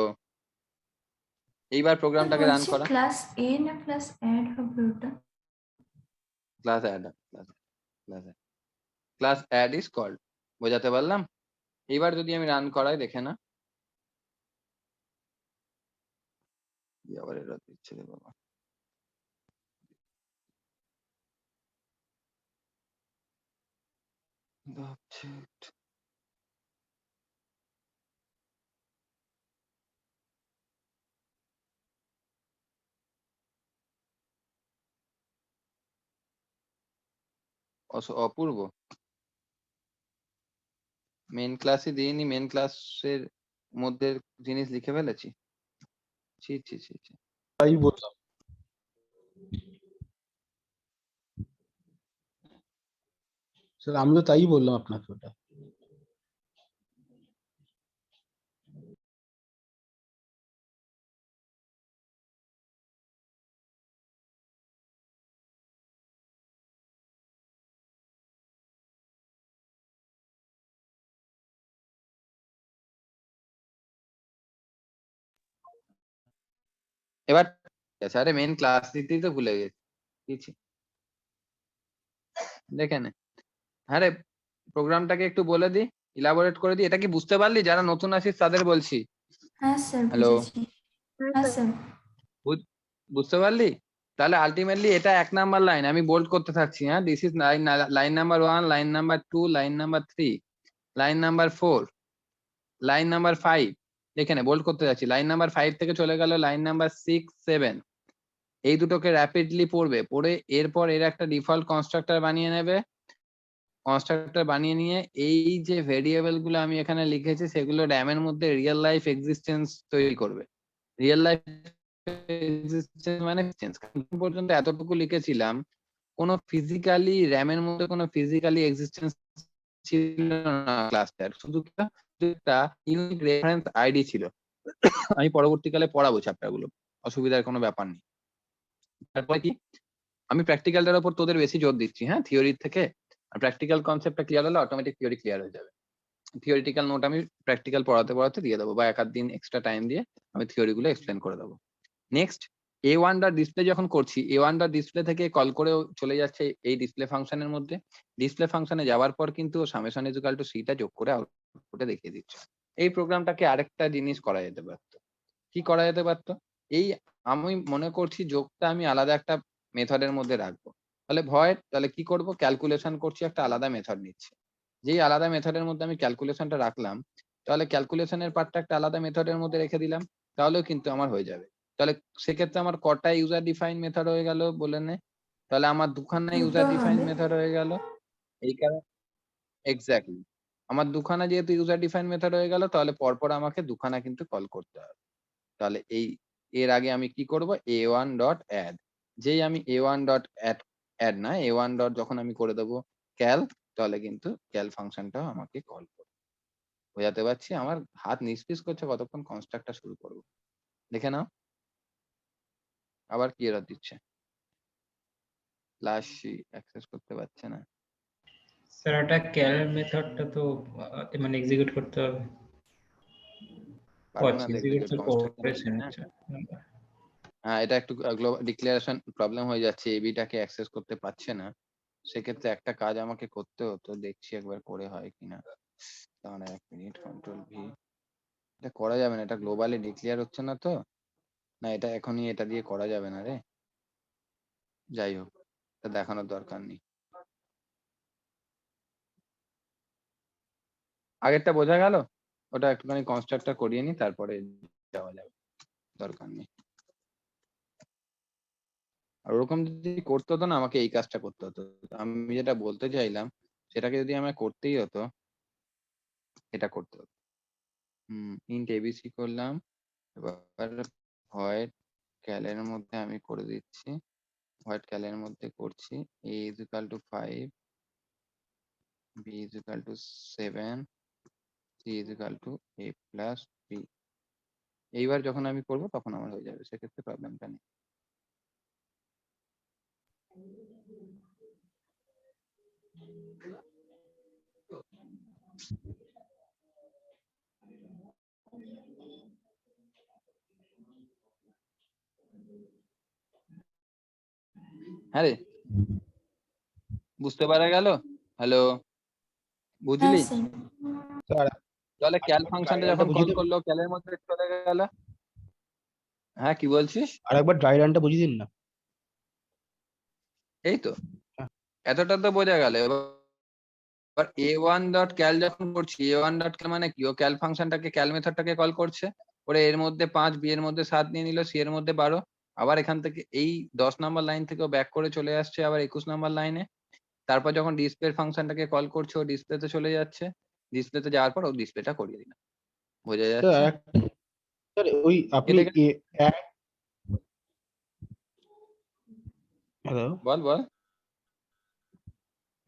এইবার প্রোগ্রামটাকে রান বলছি করা। ক্লাস এ না ক্লাস অ্যাড হবে ওটা? Class add, class add is called. বোঝাতে পারলাম? এইবার যদি আমি রান করাই, দেখে না কি আবার এরর দিচ্ছে রে বাবা। The object অপূর্ব, মেন ক্লাসে দিইনি, মেন ক্লাসের মধ্যে জিনিস লিখে ফেলেছি। ছি ছি ছি ছি। তাই বললাম। স্যার আমি তো তাই বললাম আপনাকে ওটা। এবার ঠিক আছে। আরে মেন ক্লাস দিতেই তো ভুলে গেছি। দিচ্ছি, দেখে নে। হ্যাঁ রে, প্রোগ্রামটাকে একটু বলে দি, ইলাবোরেট করে দি। এটা কি বুঝতে পারলি? যারা নতুন আছিস তাদের বলছি। হ্যাঁ স্যার হ্যালো, বুঝেছি। হ্যাঁ স্যার। বুঝতে পারলি? তাহলে আলটিমেটলি এটা 1 নাম্বার লাইন, আমি বোল্ড করতে থাকছি। হ্যাঁ, this is line number 1, line number 2, line number 3, line number 4, line number 5। এখানে বোল্ড করতে যাচ্ছি। লাইন নাম্বার 5 থেকে চলে গেল লাইন নাম্বার 6, 7। এই দুটোকে র্যাপিডলি পড়বে, পড়ে এরপর এর একটা ডিফল্ট কনস্ট্রাক্টর বানিয়ে নেবে। কনস্ট্রাক্টর বানিয়ে নিয়ে এই যে ভেরিয়েবল গুলো আমি এখানে লিখেছি সেগুলো র্যামের মধ্যে রিয়েল লাইফ এক্সিস্টেন্স তৈরি করবে। রিয়েল লাইফ এক্সিস্টেন্স মানে এখন পর্যন্ত এতটুকু লিখেছিলাম, কোনো ফিজিক্যালি র্যামের মধ্যে কোনো ফিজিক্যালি এক্সিস্টেন্স ছিল না ক্লাসটার, শুধু একটা ইউনিক রেফারেন্স আইডি ছিল। আমি পরবর্তীকালে পড়াবো চ্যাপ্টার গুলো, অসুবিধার কোনো ব্যাপার নেই। তারপরে কি, আমি প্র্যাকটিক্যালটার উপর তোদের বেশি জোর দিচ্ছি। হ্যাঁ, থিওরির থেকে। আর প্র্যাকটিক্যাল কনসেপ্টটা ক্লিয়ার হলে অটোমেটিক থিওরি ক্লিয়ার হয়ে যাবে। থিওরিটিক্যাল নোট আমি প্র্যাকটিক্যাল পড়াতে পড়াতে দিয়ে দেবো, বা 1-8 দিন এক্সট্রা টাইম দিয়ে আমি থিওরি গুলো এক্সপ্লেন করে দেবো। নেক্সট, A1 ডট ডিসপ্লে যখন করছি, A1 ডট ডিসপ্লে থেকে কল করে চলে যাচ্ছে এই ডিসপ্লে ফাংশনের মধ্যে। ডিসপ্লে ফাংশনে যাওয়ার পর কিন্তু সামেশন ইকুয়াল টু সিটা যোগ করে আউটপুটে দেখিয়ে দিচ্ছে। এই প্রোগ্রামটাকে আরেকটা জিনিস করা যেতে পারতো। কি করা যেতে পারতো? এই আমি মনে করছি যোগটা আমি আলাদা একটা মেথডের মধ্যে রাখবো। তাহলে ভয়েড, তাহলে কি করব? ক্যালকুলেশন করছি, একটা আলাদা মেথড নিচ্ছি। যেই আলাদা মেথডের মধ্যে আমি ক্যালকুলেশনটা রাখলাম, তাহলে ক্যালকুলেশনের পার্টটা একটা আলাদা মেথডের মধ্যে রেখে দিলাম, তাহলেও কিন্তু আমার হয়ে যাবে। তাহলে সেক্ষেত্রে আমার কটা ইউজার ডিফাইন মেথড হয়ে গেল বলে নে? তাহলে আমার দুখানা দুটো ইউজার ডিফাইন হবে। মেথড হয়ে গেল। এই কারণে এক্স্যাক্টলি, আমার দুখানা যেহেতু ইউজার ডিফাইন মেথড হয়ে গেল, তাহলে পরপর আমাকে দুখানা কিন্তু কল করতে হবে। তাহলে এর আগে আমি কি করব? A1 dot add. যেই আমি A1 ডট অ্যাড না, A1 ডট যখন আমি করে দেবো ক্যাল, তাহলে কিন্তু ক্যাল ফাংশনটাও আমাকে কল করবে। বোঝাতে পারছি? আমার হাত নিস্পিস করছে কতক্ষণ কনস্ট্রাক্টটা শুরু করব। দেখে নাও, আবার কি এরর দিচ্ছে? ক্লাস অ্যাক্সেস করতে পারছে না। স্যার এটা ক্যাল মেথডটা তো মানে এক্সিকিউট করতে হবে। পারবে না আচ্ছা, তো এক্সিকিউট এক্সিকিউট, তো কনস্ট্রাক্টর করেছেন। না। আচ্ছা। হ্যাঁ, এটা একটু ডিক্লারেশন প্রবলেম হয়ে যাচ্ছে, এবিটাকে অ্যাক্সেস করতে পারছে না। সেক্ষেত্রে একটা কাজ আমাকে করতে হতো, দেখছি একবার করে হয় কিনা। দাঁড়া 1 মিনিট, কন্ট্রোল ভি। এটা করা যাবে না, এটা গ্লোবালি ডিক্লেয়ার হচ্ছে না তো। না এটা এখনই এটা দিয়ে করা যাবে না রে, যাই হোক এটা দেখানোর দরকার নেই। আগেরটা বোঝা গেল, ওটা একটুখানি কনস্ট্রাক্টটা করিয়ে নি তারপরে যাওয়া যাবে, দরকার নেই। আর ওরকম যদি করতে হতো না আমাকে এই কাজটা করতে হতো। আমি যেটা বলতে চাইলাম সেটাকে যদি আমায় করতেই হতো এটা করতে হতো। ইন্ট এবিসি করলাম, এবার ভয়েড ক্যালের মধ্যে আমি করে দিচ্ছি, ভয়েড ক্যালের মধ্যে করছি a is equal to 5, b is equal to 7, c is equal to a plus b। এইবার যখন আমি করব তখন আমার হয়ে যাবে, সেক্ষেত্রে প্রবলেমটা নেই। হ্যাঁ রে, বুঝতে পারা গেল? হ্যালো, হ্যাঁ বুঝলি? স্যার। স্যার তাহলে ক্যাল আরেকবার ফাংশনটা ডায়াগ্রামটা যখন বুঝিয়ে কল দেবেন? করলো ক্যালের মধ্যে চলে গেল। হ্যাঁ কি বলছিস? আরেকবার ডায়াগ্রামটা বুঝিয়ে দিন না। এই তো হ্যাঁ। এতটা তো বোঝা গেল। এবার a1 ডট ক্যাল যখন করছি, a1 ডট ক্যাল মানে কি, ও ক্যাল ফাংশনটাকে ক্যাল মেথডটাকে কল করছে, ওরে এর মধ্যে 5, b এর মধ্যে 7 নিয়ে নিল, c এর মধ্যে 12, আবার এখান থেকে এই 10 নাম্বার লাইন থেকে ব্যাক করে চলে আসছে আবার 21 নাম্বার লাইনে। তারপর যখন ডিসপ্লে ফাংশনটাকে কল করছে ও ডিসপ্লেতে চলে যাচ্ছে, ডিসপ্লেতে যাওয়ার পর ও ডিসপ্লেটা করিয়ে দিলাম। বোঝা স্যার যাচ্ছে? স্যার ওই আপনি এটাকে হ্যালো, বল বল।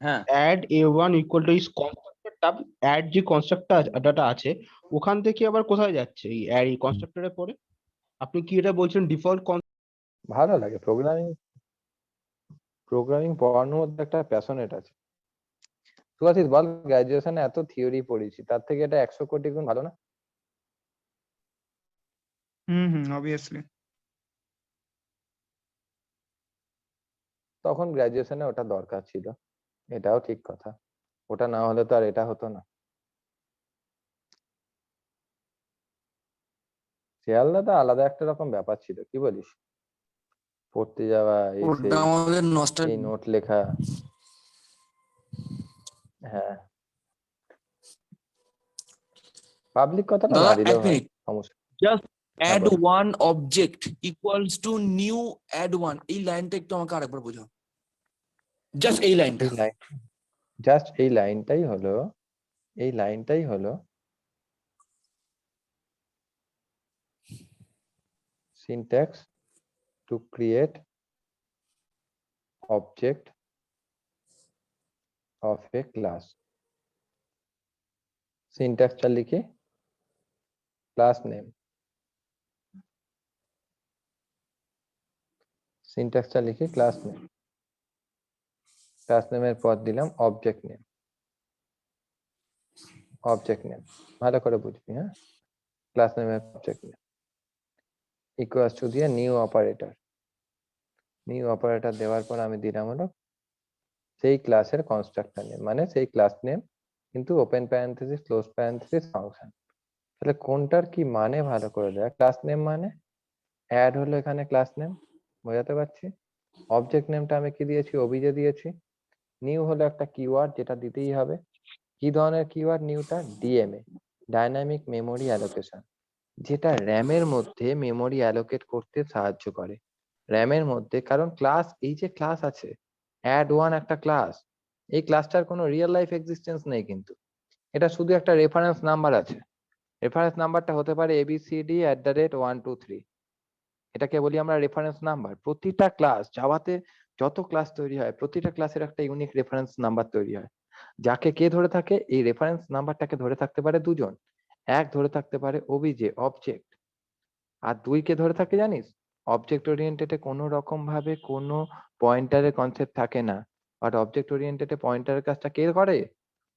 হ্যাঁ add a1 equal to is কনস্ট্রাক্টরটা, add যে কনস্ট্রাক্টরটা আছে ওখান থেকে আবার কোথায় যাচ্ছে এই add এই কনস্ট্রাক্টরের পরে? আপনি কি এটা বলছেন ডিফল্ট? ভালো লাগে প্রোগ্রামিং, প্রোগ্রামিং পড়ানোর মধ্যে একটা প্যাশনেট আছে। সুভাষিস বল, গ্রাজুয়েশনে এত থিওরি পড়েছি তার থেকে এটা 100 কোটি গুণ ভালো না? অবভিয়াসলি। তখন গ্রাজুয়েশনে ওটা দরকার ছিল, এটাও ঠিক কথা, ওটা না হলে তো আর এটা হতো না। শিয়ালদাটা আলাদা একটা রকম ব্যাপার ছিল, কি বলিস? পড়তে যাওয়া, এই ওটা সেই, আমাদের নষ্ট। এই নোট লেখা। হ্যাঁ, পাবলিক কথাটা না দাদা দিলেও এক হয়, মিনিট, সমস্যা। জাস্ট হ্যাঁ অ্যাড বল। One object equals to new add one, এই লাইনটা একটু আমাকে আরেকবার বোঝাও, জাস্ট এই লাইনটা। এই লাইন, জাস্ট এই লাইনটাই হলো, এই লাইনটাই হলো syntax to create object of a class। সিনট্যাক্সটা লিখি, ক্লাস নেম, সিনট্যাক্সটা লিখি ক্লাস নেম, ক্লাস নেমের পর দিলাম অবজেক্ট নেম, অবজেক্ট নেম ভালো করে বুঝবি, হ্যাঁ? ক্লাস নেমের অবজেক্ট নেম ইকুয়ালস টু দিয়ে নিউ অপারেটর, নিউ অপারেটর দেওয়ার পর আমি দিলাম হলো সেই ক্লাসের কনস্ট্রাক্টর নেম, মানে সেই ক্লাস নেম কিন্তু open parenthesis close parenthesis function. তাহলে কোনটার কি মানে ভালো করে দেখ, ক্লাস নেম মানে অ্যাড হলো এখানে ক্লাস নেম, বোঝাতে পারছি? অবজেক্ট নেমটা আমি কি দিয়েছি, ওবিজে দিয়েছি। নিউ হলো একটা কিওয়ার্ড যেটা দিতেই হবে। কি ধরনের কিওয়ার্ড নিউটা? ডিএমএ, ডাইনামিক মেমোরি অ্যালোকেশন, যেটা র্যামের মধ্যে মেমোরি অ্যালোকেট করতে সাহায্য করে। র্যামের মধ্যে, কারণ ক্লাস, এই যে ক্লাস আছে অ্যাড ওয়ান একটা ক্লাস, এই ক্লাসটার কোনো রিয়েল লাইফ এক্সিস্টেন্স নেই, কিন্তু এটা শুধু একটা রেফারেন্স নাম্বার আছে। রেফারেন্স নাম্বারটা হতে পারে abcd@123, এটাকে বলি আমরা রেফারেন্স নাম্বার। প্রতিটা ক্লাস জাভাতে যত ক্লাস তৈরি হয় প্রতিটা ক্লাসের একটা ইউনিক রেফারেন্স নাম্বার তৈরি হয়, যাকে কে ধরে থাকে, এই রেফারেন্স নাম্বারটাকে ধরে থাকতে পারে দুজন, এক ধরে থাকতে পারে ওবিজে অবজেক্ট, আর দুই কে ধরে থাকে জানিস, অবজেক্ট ওরিয়েন্টেডে কোনো রকম ভাবে কোনো পয়েন্টারের কনসেপ্ট থাকে না, বাট অবজেক্ট ওরিয়েন্টেডে পয়েন্টারের কাজটা কে করে,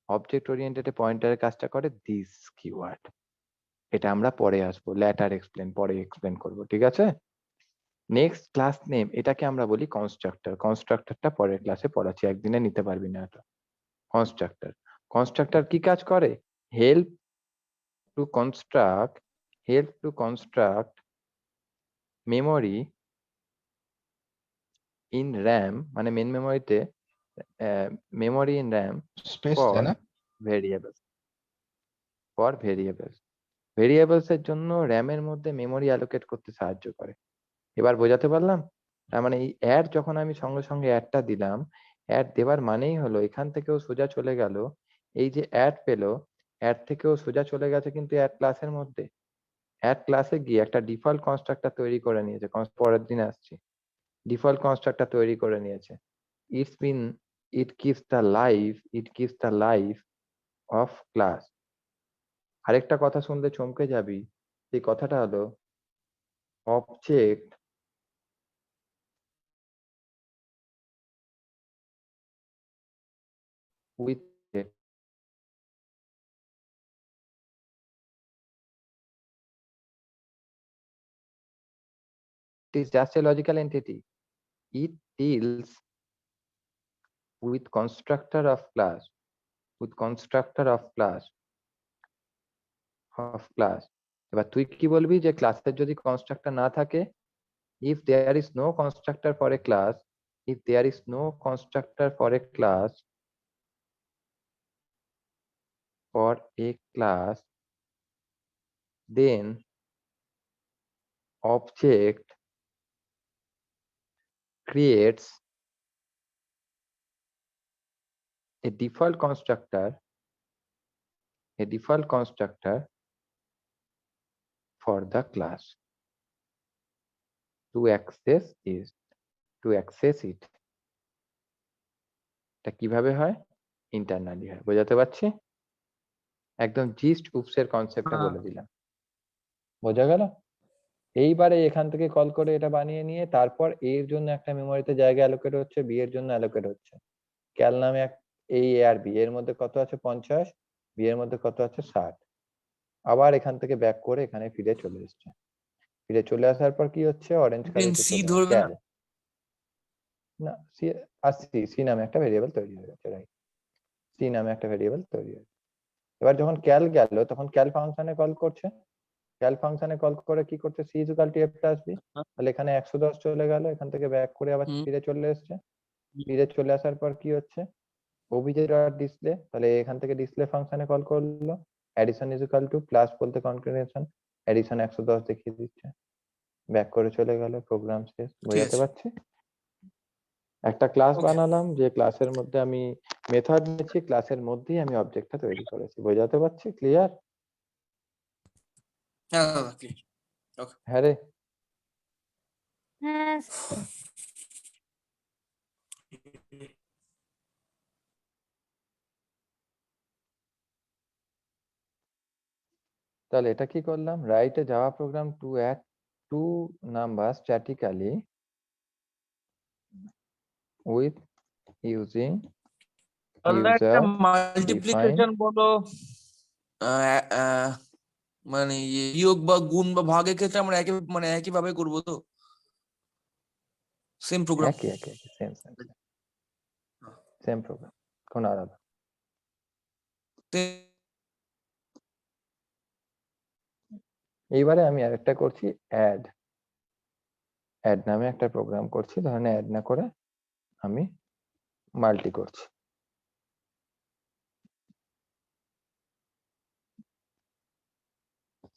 অবজেক্ট ওরিয়েন্টেডে পয়েন্টারের কাজটা করে দিস কিওয়ার্ড। এটা আমরা পরে আসবো, ল্যাটার এক্সপ্লেন, পরে এক্সপ্লেন করব, ঠিক আছে? নেক্সট ক্লাস নেম, এটাকে আমরা বলি কনস্ট্রাক্টর। কনস্ট্রাক্টরটা পরের ক্লাসে পড়াচ্ছি, একদিনে নিতে পারবি না এটা। কনস্ট্রাক্টর, কনস্ট্রাক্টর কি কাজ করে? Help to construct, help to construct memory in RAM, মানে মেন মেমোরিতে memory in RAM space for তাই না? Variables, for variables. ভেরিয়েবলস এর জন্য র্যামের মধ্যে মেমরি অ্যালোকেট করতে সাহায্য করে। এবার বোঝাতে পারলাম? তার মানে এই অ্যাড যখন আমি সঙ্গে সঙ্গে অ্যাডটা দিলাম, অ্যাড দেওয়ার মানেই হলো এখান থেকেও সোজা চলে গেল, এই যে অ্যাড পেলো, অ্যাড থেকেও সোজা চলে গেছে কিন্তু অ্যাড ক্লাসের মধ্যে। অ্যাড ক্লাসে গিয়ে একটা ডিফল্ট কনস্ট্রাক্টর তৈরি করে নিয়েছে, পরের দিন আসছি, ডিফল্ট কনস্ট্রাক্টর তৈরি করে নিয়েছে। It keeps the life of class. আরেকটা কথা শুনলে চমকে যাবি, সেই কথাটা হলো object with it is just a logical entity. It deals with constructor of class, এবার তুই কি বলবি যে ক্লাসের যদি কনস্ট্রাক্টর না থাকে, if there is no constructor for a class, if there is no constructor for a class, then object creates a default constructor for the class to access it. এটা কিভাবে হয়? ইন্টারনালি হয়। বোঝাতে পারছি? একদম জিস্ট উপসের কনসেপ্টটা বলে দিলাম। বোঝা গেল? এইবারে এখান থেকে কল করে এটা বানিয়ে নিয়ে তারপর এর জন্য একটা মেমোরিতে জায়গা অ্যালোকেট হচ্ছে, বি এর জন্য অ্যালোকেট হচ্ছে। ক্যাল নামে এই এ আর বি এর মধ্যে কত আছে 50, বি এর মধ্যে কত আছে 60। আবার এখান থেকে ব্যাক করে এখানে ফিরে চলে এসছে। ফিরে চলে আসার পর কি হচ্ছে, অরেঞ্জ কালারে সি ধরবে না? ক্যাল না, সি নামে একটা ভেরিয়েবল তৈরি হয়ে গেছে, রাইট? সি নামে একটা ভেরিয়েবল তৈরি হয়েছে। এবার যখন ক্যাল গেল তখন ক্যাল ফাংশনে কল করছে, ক্যাল ফাংশনে কল করে কি করছে, c equal to f plus b, তাহলে এখানে 110 চলে গেল, এখান থেকে ব্যাক করে আবার হুম। ফিরে চলে এসছে। ফিরে চলে আসার পর কি হচ্ছে, ওবিজে ডট ডিসপ্লে, তাহলে এখান থেকে ডিসপ্লে ফাংশনে কল করলো, addition is equal two plus বলতে কনক্যাটিনেশন, অ্যাডিশন 110 দেখিয়ে দিচ্ছে, ব্যাক করে চলে গেল, প্রোগ্রাম শেষ। বোঝাতে আছে। পারছি? একটা ক্লাস Okay. বানালাম, যে ক্লাসের মধ্যে আমি মেথড নিয়েছি, ক্লাসের মধ্যেই আমি অবজেক্টটা তৈরি করেছি। বোঝাতে পারছি? ক্লিয়ার? হ্যাঁ দাদা, clear. হ্যাঁ রে। হ্যাঁ তাহলে এটা কি করলাম, write a Java program to add two number statically with using তাহলে একটা user মাল্টিপ্লিকেশন বলো, মানে বিয়োগ বা গুণ বা ভাগের ক্ষেত্রে আমরা একই ভাবে করবো তো? Same program. একই সেম প্রোগ্রাম, কোন আলাদা। এইবারে আমি আরেকটা করছি, অ্যাড নামে একটা প্রোগ্রাম করছি, ধরেন অ্যাড না করে আমি মাল্টি করছি।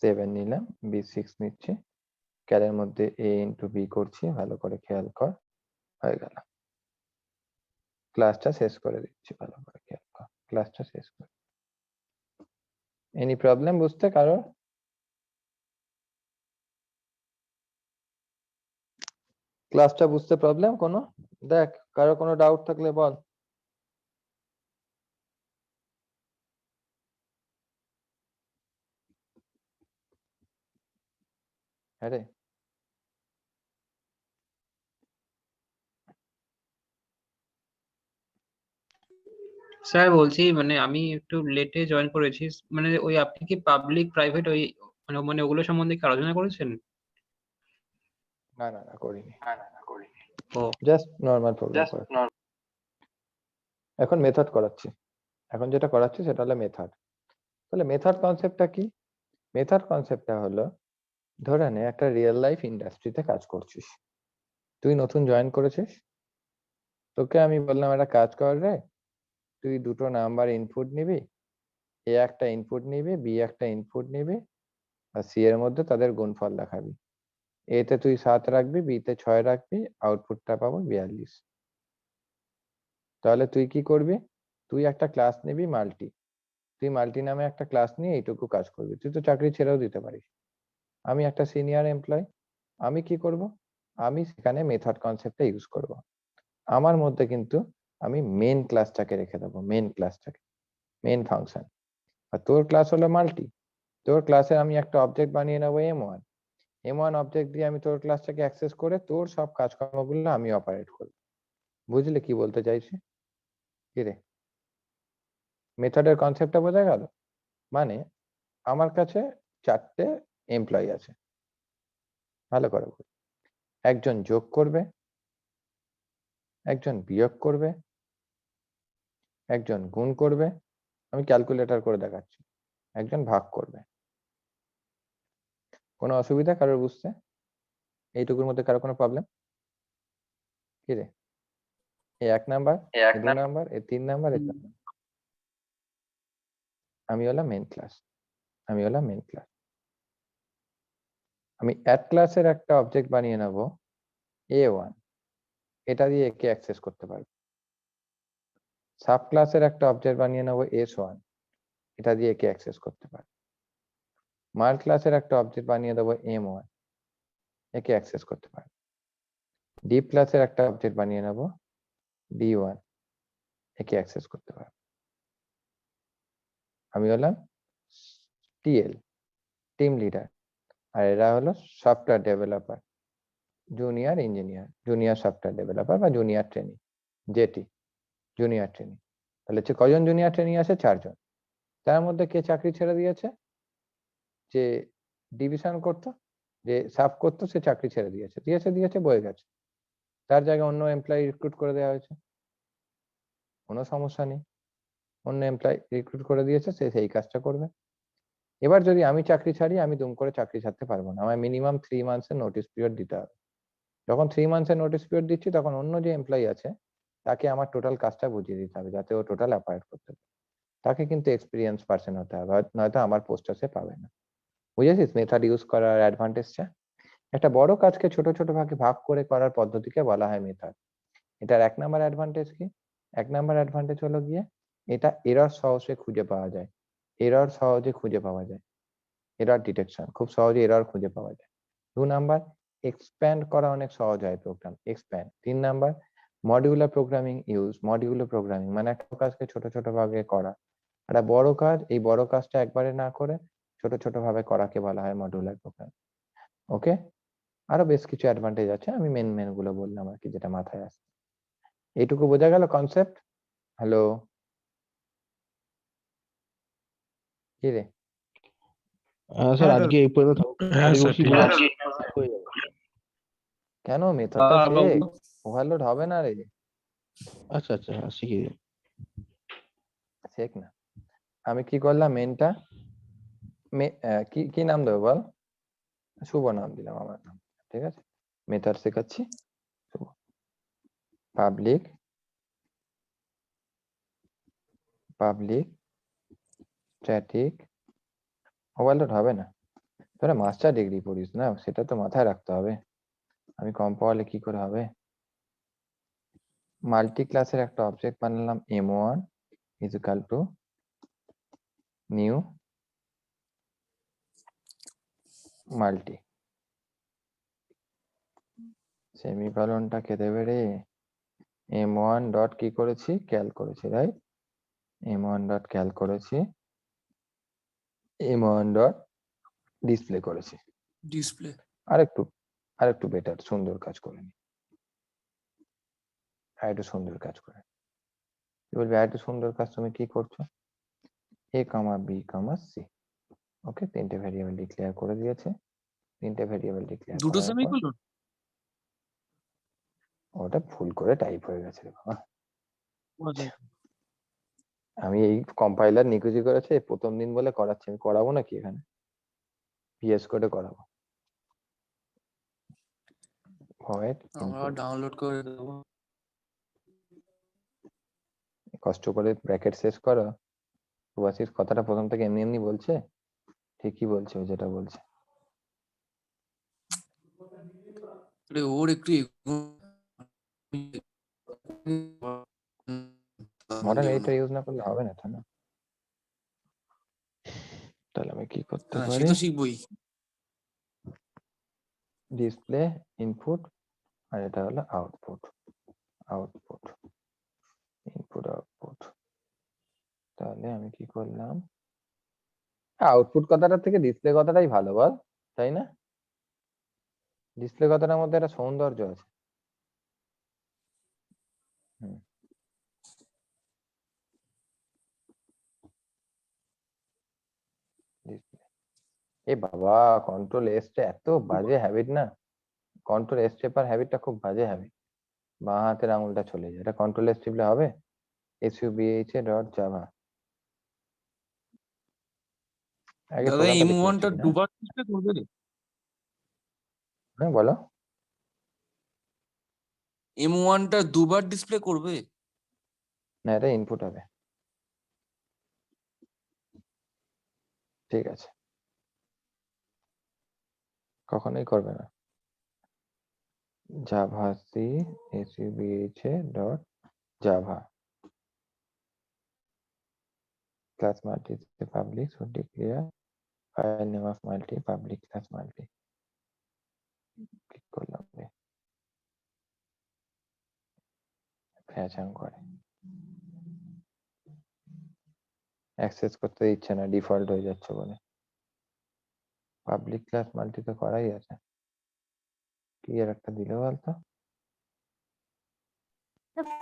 সেভেন নিলাম, বি 6 নিচ্ছি, ক্যালের মধ্যে এ ইন্টু বি করছি, ভালো করে খেয়াল কর, হয়ে গেল। ক্লাসটা শেষ করে দিচ্ছি, ভালো করে খেয়াল কর, ক্লাসটা শেষ করে। এনি প্রবলেম বুঝতে কারো? ক্লাসটা বুঝতে প্রবলেম কোনো? দেখ, কারো কোনো ডাউট থাকলে বল। হ্যাঁ রে। স্যার বলছি, মানে আমি একটু লেটে জয়েন করেছি, মানে ওই আপনি কি পাবলিক প্রাইভেট ওই মানে ওগুলো সম্বন্ধে কি আলোচনা করেছেন? না করিনি, ও জাস্ট নরমাল প্রোগ্রাম করে। এখন মেথড করাচ্ছি, এখন যেটা করাচ্ছি সেটা হলো মেথড। তাহলে মেথড কনসেপ্টটা কি? মেথড কনসেপ্টটা হলো ধরে নে একটা রিয়েল লাইফ ইন্ডাস্ট্রিতে কাজ করছিস, তুই নতুন জয়েন করেছিস, তোকে আমি বললাম একটা কাজ কর রে, তুই দুটো নাম্বার ইনপুট নিবি, এ একটা ইনপুট নিবি, বি একটা ইনপুট নিবি, আর সি এর মধ্যে তাদের গুণফল দেখাবি। এ তে তুই 7 রাখবি, বি তে 6 রাখবি, আউটপুটটা পাবো 42। তাহলে তুই কি করবি, তুই একটা ক্লাস নিবি মাল্টি, তুই মাল্টি নামে একটা ক্লাস নিয়ে এইটুকু কাজ করবি, তুই তো চাকরি ছেড়েও দিতে পারিস। আমি একটা সিনিয়র এমপ্লয়, আমি কি করব, আমি সেখানে মেথড কনসেপ্টটা ইউজ করব। আমার মধ্যে কিন্তু আমি মেন ক্লাসটাকে রেখে দেবো, মেন ক্লাসটাকে, মেন ফাংশন। আর তোর ক্লাস হলো মাল্টি, তোর ক্লাসে আমি একটা অবজেক্ট বানিয়ে নেবো M1, M1 অবজেক্ট দিয়ে আমি তোর ক্লাসটাকে অ্যাক্সেস করে তোর সব কাজকর্মগুলো আমি অপারেট করব। বুঝলে কি বলতে চাইছি? কি রে, মেথডের কনসেপ্টটা বোঝা গেল? মানে আমার কাছে 4টে এমপ্লয়ি আছে, ভালো করে বল। একজন যোগ করবে, একজন বিয়োগ করবে, একজন গুণ করবে, আমি ক্যালকুলেটর করে দেখাচ্ছি, একজন ভাগ করবে। কোনো অসুবিধা কারোর বুঝতে? এইটুকুর মধ্যে কারো কোনো প্রবলেম? কি রে, এ 1 নাম্বার, এ 2 নাম্বার, এ 3 নাম্বার, এ 4 নাম্বার। আমি হলাম মেন ক্লাস, আমি হলাম মেন ক্লাস। আমি অ্যাড ক্লাসের একটা অবজেক্ট বানিয়ে নেব A1, এটা দিয়ে একে অ্যাক্সেস করতে পারবে। সাব ক্লাসের একটা অবজেক্ট বানিয়ে নেব S1, এটা দিয়ে একে অ্যাক্সেস করতে পারবে। মাল্ট ক্লাসের একটা অবজেক্ট বানিয়ে দেবো M1, একে অ্যাক্সেস করতে পারবে। ডিপ ক্লাসের একটা অবজেক্ট বানিয়ে নেব D1, একে অ্যাক্সেস করতে পারবে। আমি হলাম TL, টিম লিডার, আর এরা হলো software developer, junior engineer, junior software developer বা junior trainee, JT, junior trainee. তাহলে হচ্ছে কজন জুনিয়র ট্রেনি আছে? 4 জন। তার মধ্যে কে চাকরি ছেড়ে দিয়েছে? যে ডিভিশন করতো, যে সাব করতো, সে চাকরি ছেড়ে দিয়েছে, দিয়েছে বয়ে গেছে, তার জায়গায় অন্য এমপ্লয়ি রিক্রুট করে দেওয়া হয়েছে, কোনো সমস্যা নেই, অন্য এমপ্লয়ি রিক্রুট করে দিয়েছে, সে সেই কাজটা করবে। এবার যদি আমি চাকরি ছাড়ি, আমি দুম করে চাকরি ছাড়তে পারবো না, আমার মিনিমাম 3 মান্থসের নোটিস পিরিয়ড দিতে হবে। যখন 3 মান্থসের নোটিস পিরিয়ড দিচ্ছি, তখন অন্য যে এমপ্লয়ি আছে তাকে আমার টোটাল কাজটা বুঝিয়ে দিতে হবে, যাতে ও টোটাল অপারেট করতে পারে। তাকে কিন্তু এক্সপিরিয়েন্স পার্সন হতে হবে, নয়তো আমার পোস্টটা সে পাবে না। বুঝেছিস মেথড ইউজ করার অ্যাডভান্টেজটা? একটা বড় কাজকে ছোট ছোট ভাগে ভাগ করে করার পদ্ধতিকে বলা হয় মেথড। এটার 1 নাম্বার অ্যাডভান্টেজ কি? 1 নাম্বার অ্যাডভান্টেজ হলো গিয়ে এটা এরর সহজে খুঁজে পাওয়া যায়, এরর সহজে খুঁজে পাওয়া যায়, এরর ডিটেকশন, খুব সহজে এরর খুঁজে পাওয়া যায়। 2 নাম্বার, এক্সপ্যান্ড করা অনেক সহজ হয় program, expand. 3 number, modular programming use, modular programming মানে একটা কাজকে ছোট ছোট ভাগে করা। একটা বড় কাজ, এই বড় কাজটা একবারে না করে ছোট ছোট ভাবে করাকে বলা হয় মডিউলার প্রোগ্রামিং। ওকে, আরো বেশ কিছু অ্যাডভান্টেজ আছে, আমি মেন গুলো বললাম আর কি, যেটা মাথায় আসছে। এইটুকু বোঝা গেল কনসেপ্ট? হ্যালো, কি রে? স্যার আজকে এই পর্যন্ত হ্যাঁ স্যার, ঠিক গুলো আছে। হয়ে যাবে। কেন মেথডটা শেখ, ওভারলোড হবে না রে, আচ্ছা শিখিয়ে দিন। শেখ না। আমি কি করলাম, মেনটা কি কি নাম দেবো বল? শুভ নাম দিলাম, আমার নাম, ঠিক আছে। মেথড শেখাচ্ছি, শুভ। পাবলিক স্ট্যাটিক, ওভারলোড হবে না। তোরা মাস্টার ডিগ্রি পড়িস না, সেটা তো মাথায় রাখতে হবে, আমি কম পড়ালে কি করে হবে। মাল্টি ক্লাসের একটা অবজেক্ট বানালাম M1 is equal to new multi, সেমিকলনটা কে দেবে রে? M1 ডট কি করেছি, ক্যাল করেছি, রাইট? M1 ডট ক্যাল করেছি, M1 ডট ডিসপ্লে করেছি। ডিসপ্লে আরেকটু বেটার সুন্দর কাজ করে নি, আরেকটু সুন্দর কাজ করে। তুই বলবি আরেকটু সুন্দর কাজ তুমি কি করছো? A, B, C, ওকে, 3টে ভেরিয়েবল ডিক্লেয়ার করে দিয়েছে। 3টে ভেরিয়েবল ডিক্লেয়ার দুটো করার পর সেমিকোলন? ওটা ভুল করে টাইপ হয়ে গেছে রে বাবা। আচ্ছা, আমি এই কম্পাইলার নিকুচি করেছে, প্রথম দিন বলে করাচ্ছি, আমি করাবো নাকি এখানে? VS কোডে করাবো। void আমরা input ডাউনলোড করে দেবো। কষ্ট করে ব্র্যাকেট শেষ করো। সুভাষিস কথাটা প্রথম থেকে এমনি এমনি বলছে, ঠিকই বলছে ও যেটা বলছে। আরে ওর একটু মডার্ন এডিটর ইউজ না করলে হবে না তো না? তাহলে আমি কি করতে হ্যাঁ, সে পারি? তো শিখবই। ডিসপ্লে ইনপুট আর এটা হলো আউটপুট, আউটপুট ইনপুট আউটপুট। তাহলে আমি কি করলাম, আউটপুট কথাটা থেকে ডিসপ্লে কথাটাই ভালো বল, তাই না? ডিসপ্লে কথাটার মধ্যে একটা সৌন্দর্য আছে। হুম, ডিসপ্লে। এ বাবা, কন্ট্রোল এস টা এত বাজে হ্যাবিট না, কন্ট্রোল এস টেপার হ্যাবিটটা খুব বাজে হ্যাবিট। বাঁ হাতের আঙুলটা চলে যায়, এটা কন্ট্রোল এস টিপলে হবে? subha.java আগে দাদা প্রোগ্রামটা দেখতে M1 পাচ্ছি টা কিনা? দুবার ডিসপ্লে করবে? হ্যাঁ বলো। M1 টা দুবার ডিসপ্লে করবে? না, এটা ইনপুট হবে। ঠিক আছে, কখনোই করবে না। Java c subha.java class multi public should declare file name of multi public class multi। Click করলাম, ফ্যাচাং করে অ্যাক্সেস করতে দিচ্ছে না, ডিফল্ট হয়ে যাচ্ছে বলে। পাবলিক ক্লাস মাল্টি তো করাই আছে, কি আর একটা দিলে বলতো।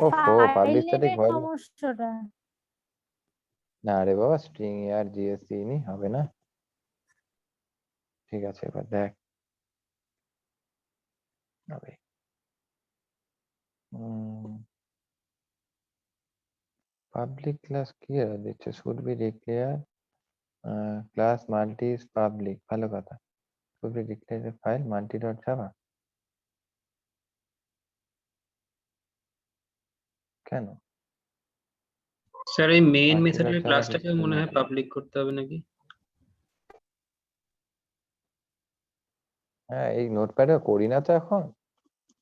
ওহো, পাবলিক স্ট্যাটিক ভয়েড সমস্যাটা না রে বাবা, স্ট্রিং আর জিএসসি নি হবে না। ঠিক আছে, এবার দেখ হবে। পাবলিক ক্লাস কি আর দিচ্ছে, should be declare class multi is public, ভালো কথা। Should be declare file multi dot Java, কেন? স্যার এই মেইন multi dot মেথডের java ক্লাসটাকে কিছু মনে না। হয় পাবলিক করতে হবে নাকি? হ্যাঁ, এই নোটপ্যাডে করি না তো এখন,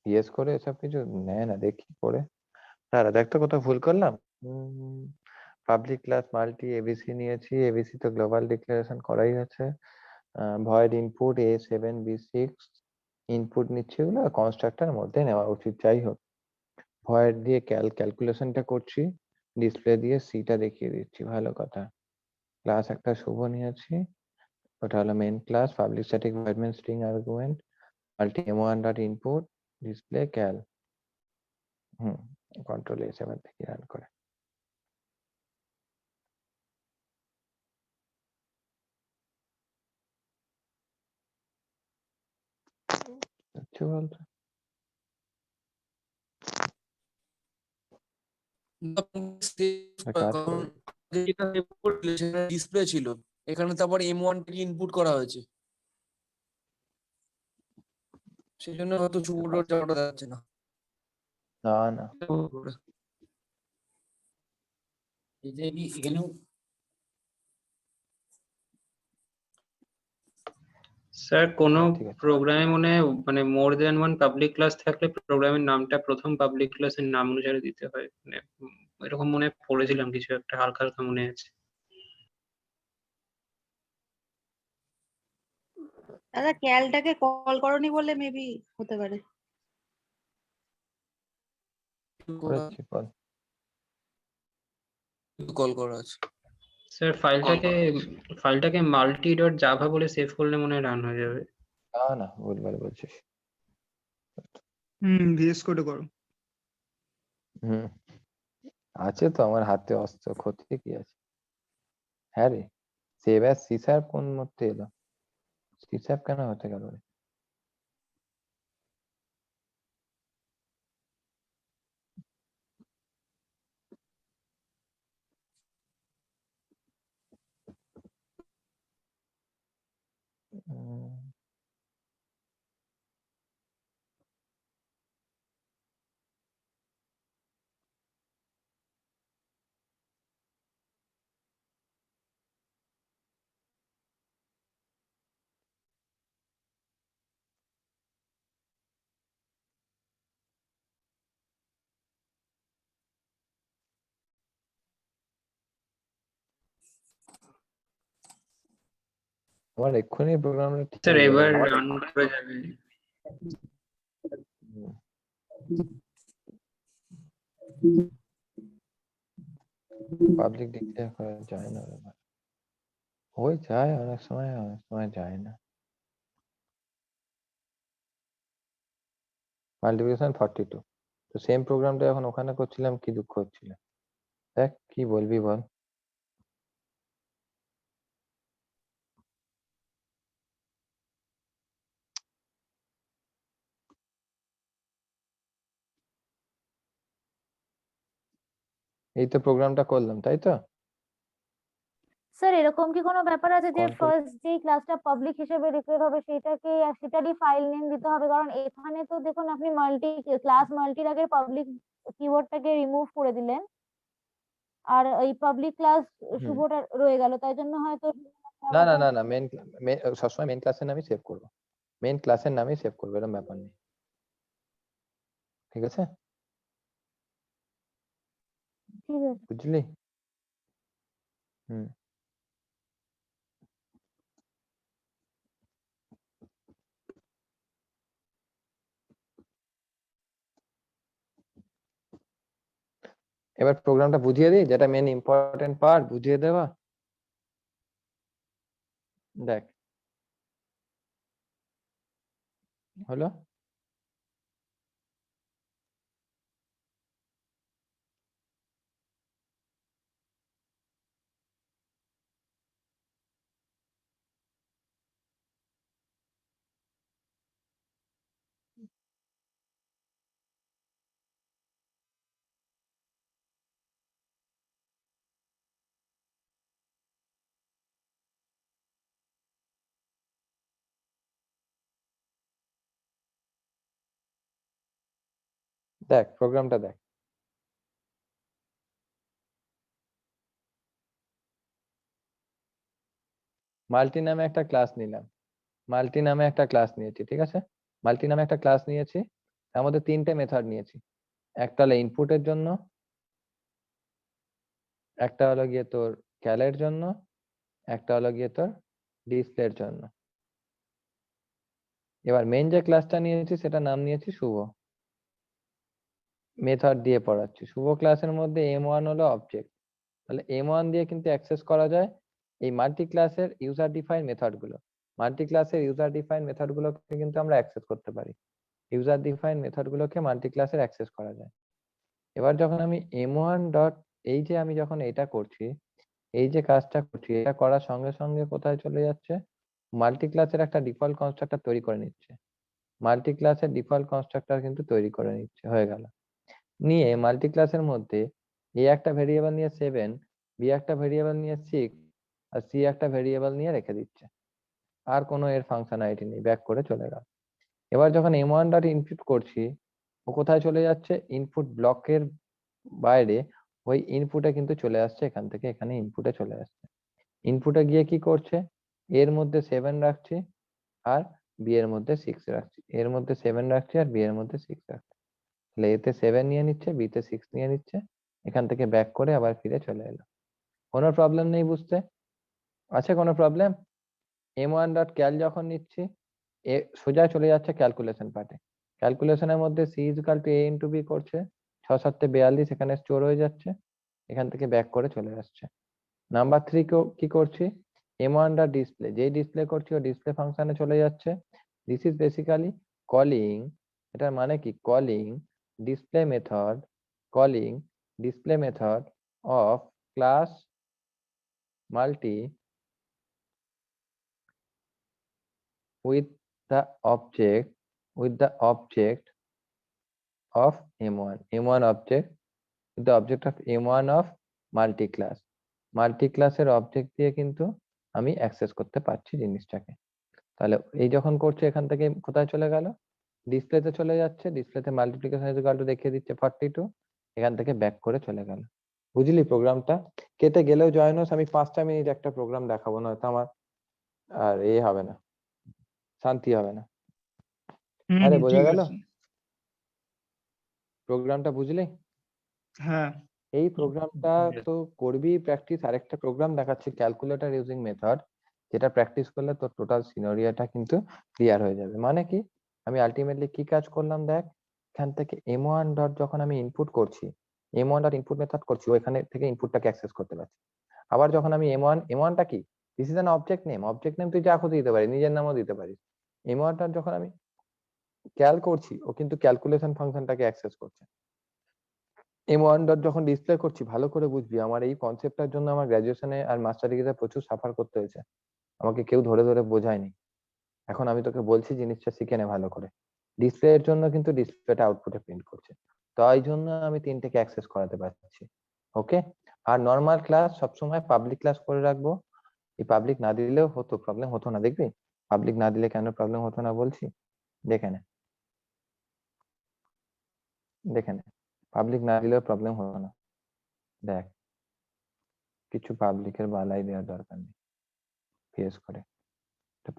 ইয়েস করে এসব কিছু নেয় না, দেখি করে। দাঁড়া, দেখ তো কোথাও ভুল করলাম। পাবলিক ক্লাস মাল্টি এবিসি নিয়েছি, এবিসি তো গ্লোবাল ডিক্লারেশন করাই আছে। Void input A7 B6 input নিচ্ছে, ওগুলো কনস্ট্রাক্টর মধ্যে নেওয়া উচিত। যাই হোক, ভয়েড দিয়ে ক্যালকুলেশনটা করছি, ডিসপ্লে দিয়ে সিটা দেখিয়ে দিচ্ছি, ভালো কথা। ক্লাস একটা শুভ নিয়েছি, ওটা হলো main class. Public static void main string argument multi m1 dot input display call. Control A7 থেকে রান করে। আচ্ছা বলতো, কাজ করে। ডিসপ্লে ছিল, এখানে তারপর M1 থেকে ইনপুট করা হয়েছে, সেই জন্য হয়তো চুপড়োর যাওয়াটা যাচ্ছে না। না না, এই যে এখানেও স্যার কোনো ঠিক আছে। প্রোগ্রামে মনে হয় মানে more than one public class থাকলে প্রোগ্রামের নামটা প্রথম পাবলিক ক্লাসের নাম অনুসারে দিতে হয়, মানে এরকম মনে হয় পড়েছিলাম কিছু একটা, হালকা হালকা মনে আছে। দাদা ক্যালটাকে কল করনি বলে মেবি হতে পারে। করেছি বল। কল করা আছে। স্যার ফাইলটাকে মাল্টি ডট জাভা বলে সেভ করলে মনে হয় রান হয়ে যাবে। না না, ভুলভাল বলছিস। ভিএস কোডে করো। হুম, আছে তো আমার হাতে অস্ত্র, ক্ষতি কি আছে। হ্যাঁ রে, সেভ অ্যাজ সি শার্প কোন মধ্যে এলো? সি শার্প কেন হতে গেল রে? উম, আমার এক্ষুনি প্রোগ্রামটা ঠিক স্যার হয়ে এবার যাবে। রান করা যাবে। পাবলিক ডিক্লেয়ার করা যায় না রে ভাই। হয়ে যায় অনেক সময় যায় না। মাল্টিপ্লিকেশন 42, তো সেম প্রোগ্রামটা এখন ওখানে করছিলাম, কি দুঃখ হচ্ছিল দেখ, কি বলবি বল। এই তো প্রোগ্রামটা করলাম, তাই তো? স্যার এরকম কি কোনো ব্যাপার আছে যে Control- ফার্স্ট যেই ক্লাসটা পাবলিক হিসেবে ডিক্লেয়ার হবে সেটারই ফাইল নেম দিতে হবে? কারণ এখানে তো দেখুন আপনি মাল্টির আগে পাবলিক কিওয়ার্ডটাকে রিমুভ করে দিলেন, আর এই পাবলিক ক্লাস শুভটা রয়ে গেল, তাই জন্য হয়তো না না না না, মেন সবসময় মেন ক্লাসের নামই সেভ করবো, মেন ক্লাসের নামই সেভ করবো, এরকম ব্যাপার নেই, ঠিক আছে? ঠিক আছে। বুঝলি? হুম। এবার প্রোগ্রামটা বুঝিয়ে দিই, যেটা মেন ইম্পর্টেন্ট পার্ট বুঝিয়ে দেওয়া। দেখ, হলো? দেখ প্রোগ্রামটা দেখ, মাল্টি নামে একটা ক্লাস নিলাম, মাল্টি নামে একটা ক্লাস নিয়েছি, ঠিক আছে? মাল্টি নামে একটা ক্লাস নিয়েছি, তার মধ্যে 3টে মেথড নিয়েছি। একটা হলো ইনপুটের জন্য, একটা হলো গিয়ে তোর ক্যালের জন্য, একটা হলো গিয়ে তোর ডিসপ্লের জন্য। এবার মেন যে ক্লাসটা নিয়েছি সেটা নাম নিয়েছি শুভ, মেথড দিয়ে পড়াচ্ছি। শুভ ক্লাসের মধ্যে M1 হলো অবজেক্ট, তাহলে M1 দিয়ে কিন্তু অ্যাক্সেস করা যায় এই মাল্টি ক্লাসের ইউজার ডিফাইন মেথড গুলো। মাল্টি ক্লাসের ইউজার ডিফাইন মেথড গুলোকে কিন্তু আমরা অ্যাক্সেস করতে পারি, ইউজার ডিফাইন মেথড গুলোকে মাল্টি ক্লাসের অ্যাক্সেস করা যায়। এবার যখন আমি M1 ডট, এই যে আমি যখন এটা করছি, এই যে কাজটা করছি, এটা করার সঙ্গে সঙ্গে কোথায় চলে যাচ্ছে, মাল্টি ক্লাসের একটা ডিফল্ট কনস্ট্রাক্টর তৈরি করে নিচ্ছে, মাল্টি ক্লাসের ডিফল্ট কনস্ট্রাক্টর কিন্তু তৈরি করে নিচ্ছে, হয়ে গেল। নিয়ে মাল্টি ক্লাসের মধ্যে এ একটা ভেরিয়েবল নিয়ে 7, বি একটা ভেরিয়েবল নিয়ে 6, আর সি একটা ভেরিয়েবল নিয়ে রেখে দিচ্ছে, আর কোনো এর ফাংশনালিটি নেই, ব্যাক করে চলে গেল। এবার যখন M1 ডট ইনপুট করছি, ও কোথায় চলে যাচ্ছে, ইনপুট ব্লকের বাইরে, ওই ইনপুটে কিন্তু চলে আসছে, এখান থেকে এখানে ইনপুটে চলে আসছে। ইনপুটে গিয়ে কি করছে, এর মধ্যে 7 রাখছি আর বি এর মধ্যে 6 রাখছি, এর মধ্যে 7 রাখছি আর বি এর মধ্যে 6 রাখছি, তাহলে এতে 7 নিয়ে নিচ্ছে, বি তে 6 নিয়ে নিচ্ছে, এখান থেকে ব্যাক করে আবার ফিরে চলে এলো। কোনো প্রবলেম নেই বুঝতে? আছে কোনো প্রবলেম? M1 ডট ক্যাল যখন নিচ্ছি, এ সোজা চলে যাচ্ছে ক্যালকুলেশন পার্টে, ক্যালকুলেশনের মধ্যে c equal to a into b করছে, 6 7 42 এখানে স্টোর হয়ে যাচ্ছে, এখান থেকে ব্যাক করে চলে আসছে। নাম্বার 3 কি করছি, M1 ডট ডিসপ্লে, যেই ডিসপ্লে করছি ও ডিসপ্লে ফাংশনে চলে যাচ্ছে। দিস ইজ বেসিক্যালি কলিং, এটার মানে কি, calling display method, calling display method of class multi with the object of M1 object with the object of M1 of multi class, multi ক্লাসের object দিয়ে কিন্তু আমি অ্যাক্সেস করতে পারছি জিনিসটাকে। তাহলে এই যখন করছে, এখান থেকে কোথায় চলে গেল, ডিসপ্লেতে চলে যাচ্ছে, ডিসপ্লেতে মাল্টিপ্লিকেশন ইজ ইকুয়াল টু দেখিয়ে দিচ্ছে 42, এখান থেকে ব্যাক করে চলে গেল। বুঝলি প্রোগ্রামটা? কেটে গেলেও জয়েন হোস, আমি 5টা মিনিট একটা প্রোগ্রাম দেখাবো, না তো আমার আর এ হবে না, শান্তি হবে না। আরে বোঝা ঠিক গেল আছে। প্রোগ্রামটা, বুঝলি? হ্যাঁ এই প্রোগ্রামটা তো করবি প্র্যাকটিস। আরেকটা প্রোগ্রাম দেখাচ্ছি, ক্যালকুলেটর ইউজিং মেথড, যেটা প্র্যাকটিস করলে তোর টোটাল সিনারিওটা কিন্তু ক্লিয়ার হয়ে যাবে। মানে কি, আমি আলটিমেটলি কি কাজ করলাম দেখ, এখান থেকে m1 ডট যখন আমি ইনপুট করছি, m1 ডট ইনপুট মেথড করছি, ওইখানে থেকে ইনপুটটাকে অ্যাক্সেস করতে পারছি। আবার যখন আমি m1টা কি, this is an object name তুই যা খুশি দিতে পারিস, নিজের নামও দিতে পারিস। m1 ডট যখন আমি ক্যাল করছি, ও কিন্তু ক্যালকুলেশন ফাংশনটাকে অ্যাক্সেস করছে। m1 ডট যখন ডিসপ্লে করছি, ভালো করে বুঝবি, আমার এই কনসেপ্টটার জন্য আমার গ্র্যাজুয়েশনে আর মাস্টার ডিগ্রিতে প্রচুর সাফার করতে হয়েছে, আমাকে কেউ ধরে ধরে বোঝায়নি। এখন আমি তোকে বলছি জিনিসটা শিখে নে ভালো করে। ডিসপ্লে এর জন্য কিন্তু ডিসপ্লেটা আউটপুটে প্রিন্ট করছে, তাই জন্য আমি তিনটেকে অ্যাক্সেস করাতে পারছি। ওকে, আর নর্মাল ক্লাস সবসময় পাবলিক ক্লাস করে রাখবো। এই পাবলিক না দিলেও হতো, প্রবলেম হতো না, দেখবি পাবলিক না দিলে কেন প্রবলেম হতো না বলছি, দেখে নে দেখে নে, পাবলিক না দিলেও প্রবলেম হতো না। দেখ, কিছু পাবলিকের বালাই দেওয়ার দরকার নেই, ফেস করে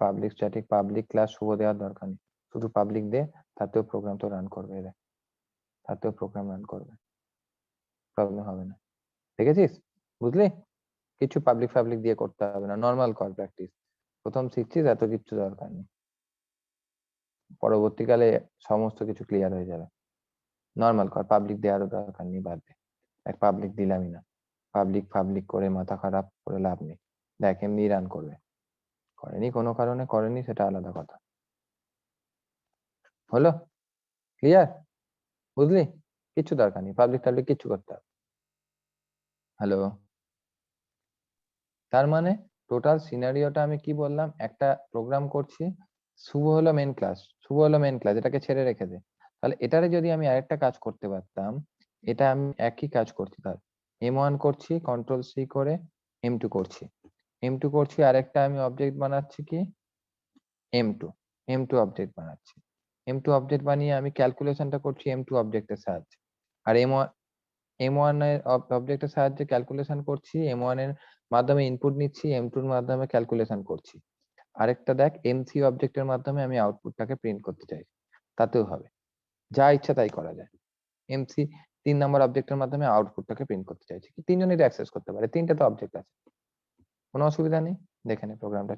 পাবলিক স্ট্যাটিক পাবলিক ক্লাস শুভ দেওয়ার দরকার নেই, শুধু পাবলিক দে, তাতেও প্রোগ্রাম তো রান করবে, দেখ তাতেও প্রোগ্রাম রান করবে, প্রবলেম হবে না। দেখেছিস, বুঝলি? কিছু পাবলিক দিয়ে করতে হবে না, নর্মাল কর প্র্যাকটিস, প্রথম শিখছিস, এত কিছু দরকার নেই, পরবর্তীকালে সমস্ত কিছু ক্লিয়ার হয়ে যাবে। নর্মাল কর, পাবলিক দেওয়ারও দরকার নেই, বাদ দে, এক পাবলিক দিলামই না, পাবলিক করে মাথা খারাপ করে লাভ নেই, দেখ এমনি রান করবে, করেনি কোনো কারণে করেনি সেটা আলাদা কথা। হলো ক্লিয়ার, বুঝলি? কিছু দরকার নেই, পাবলিক কিছু করতে হবে। হ্যালো, তার মানে টোটাল সিনারিওটা আমি কি বললাম, একটা প্রোগ্রাম করছি, শুভ হলো মেন ক্লাস, এটাকে ছেড়ে রেখে দে। তাহলে এটারে যদি আমি আরেকটা কাজ করতে পারতাম, এটা আমি একই কাজ করছি, তাহলে m1 করছি, কন্ট্রোল সি করে m2 করছি, আরেকটা আমি অবজেক্ট বানাচ্ছি কি m2 অবজেক্ট বানাচ্ছি, m2 অবজেক্ট বানিয়ে আমি ক্যালকুলেশনটা করছি m2 অবজেক্টের সাহায্যে, আর m1 এর অবজেক্টের সাহায্যে ক্যালকুলেশন করছি, m1 এর মাধ্যমে ইনপুট নিচ্ছি, m2 এর মাধ্যমে ক্যালকুলেশন করছি। আরেকটা দেখ, m3 অবজেক্টের মাধ্যমে আমি আউটপুটটাকে প্রিন্ট করতে চাইছি, তাতেও হবে, যা ইচ্ছা তাই করা যায়। m3 3 নম্বর অবজেক্টের মাধ্যমে আউটপুটটাকে প্রিন্ট করতে চাইছি, তিনজনই অ্যাক্সেস করতে পারে, তিনটে তো অবজেক্ট আছে, কোনো অসুবিধা নেই। দেখে নে প্রোগ্রামটা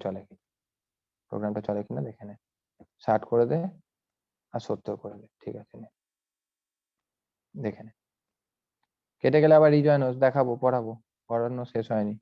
চলে কিনা দেখে নে, 60 করে দে আর 70 করে দে, ঠিক আছে নে, দেখে নে। কেটে গেলে আবার রিজয়েন হোস, দেখাবো, পড়ানো শেষ হয়নি।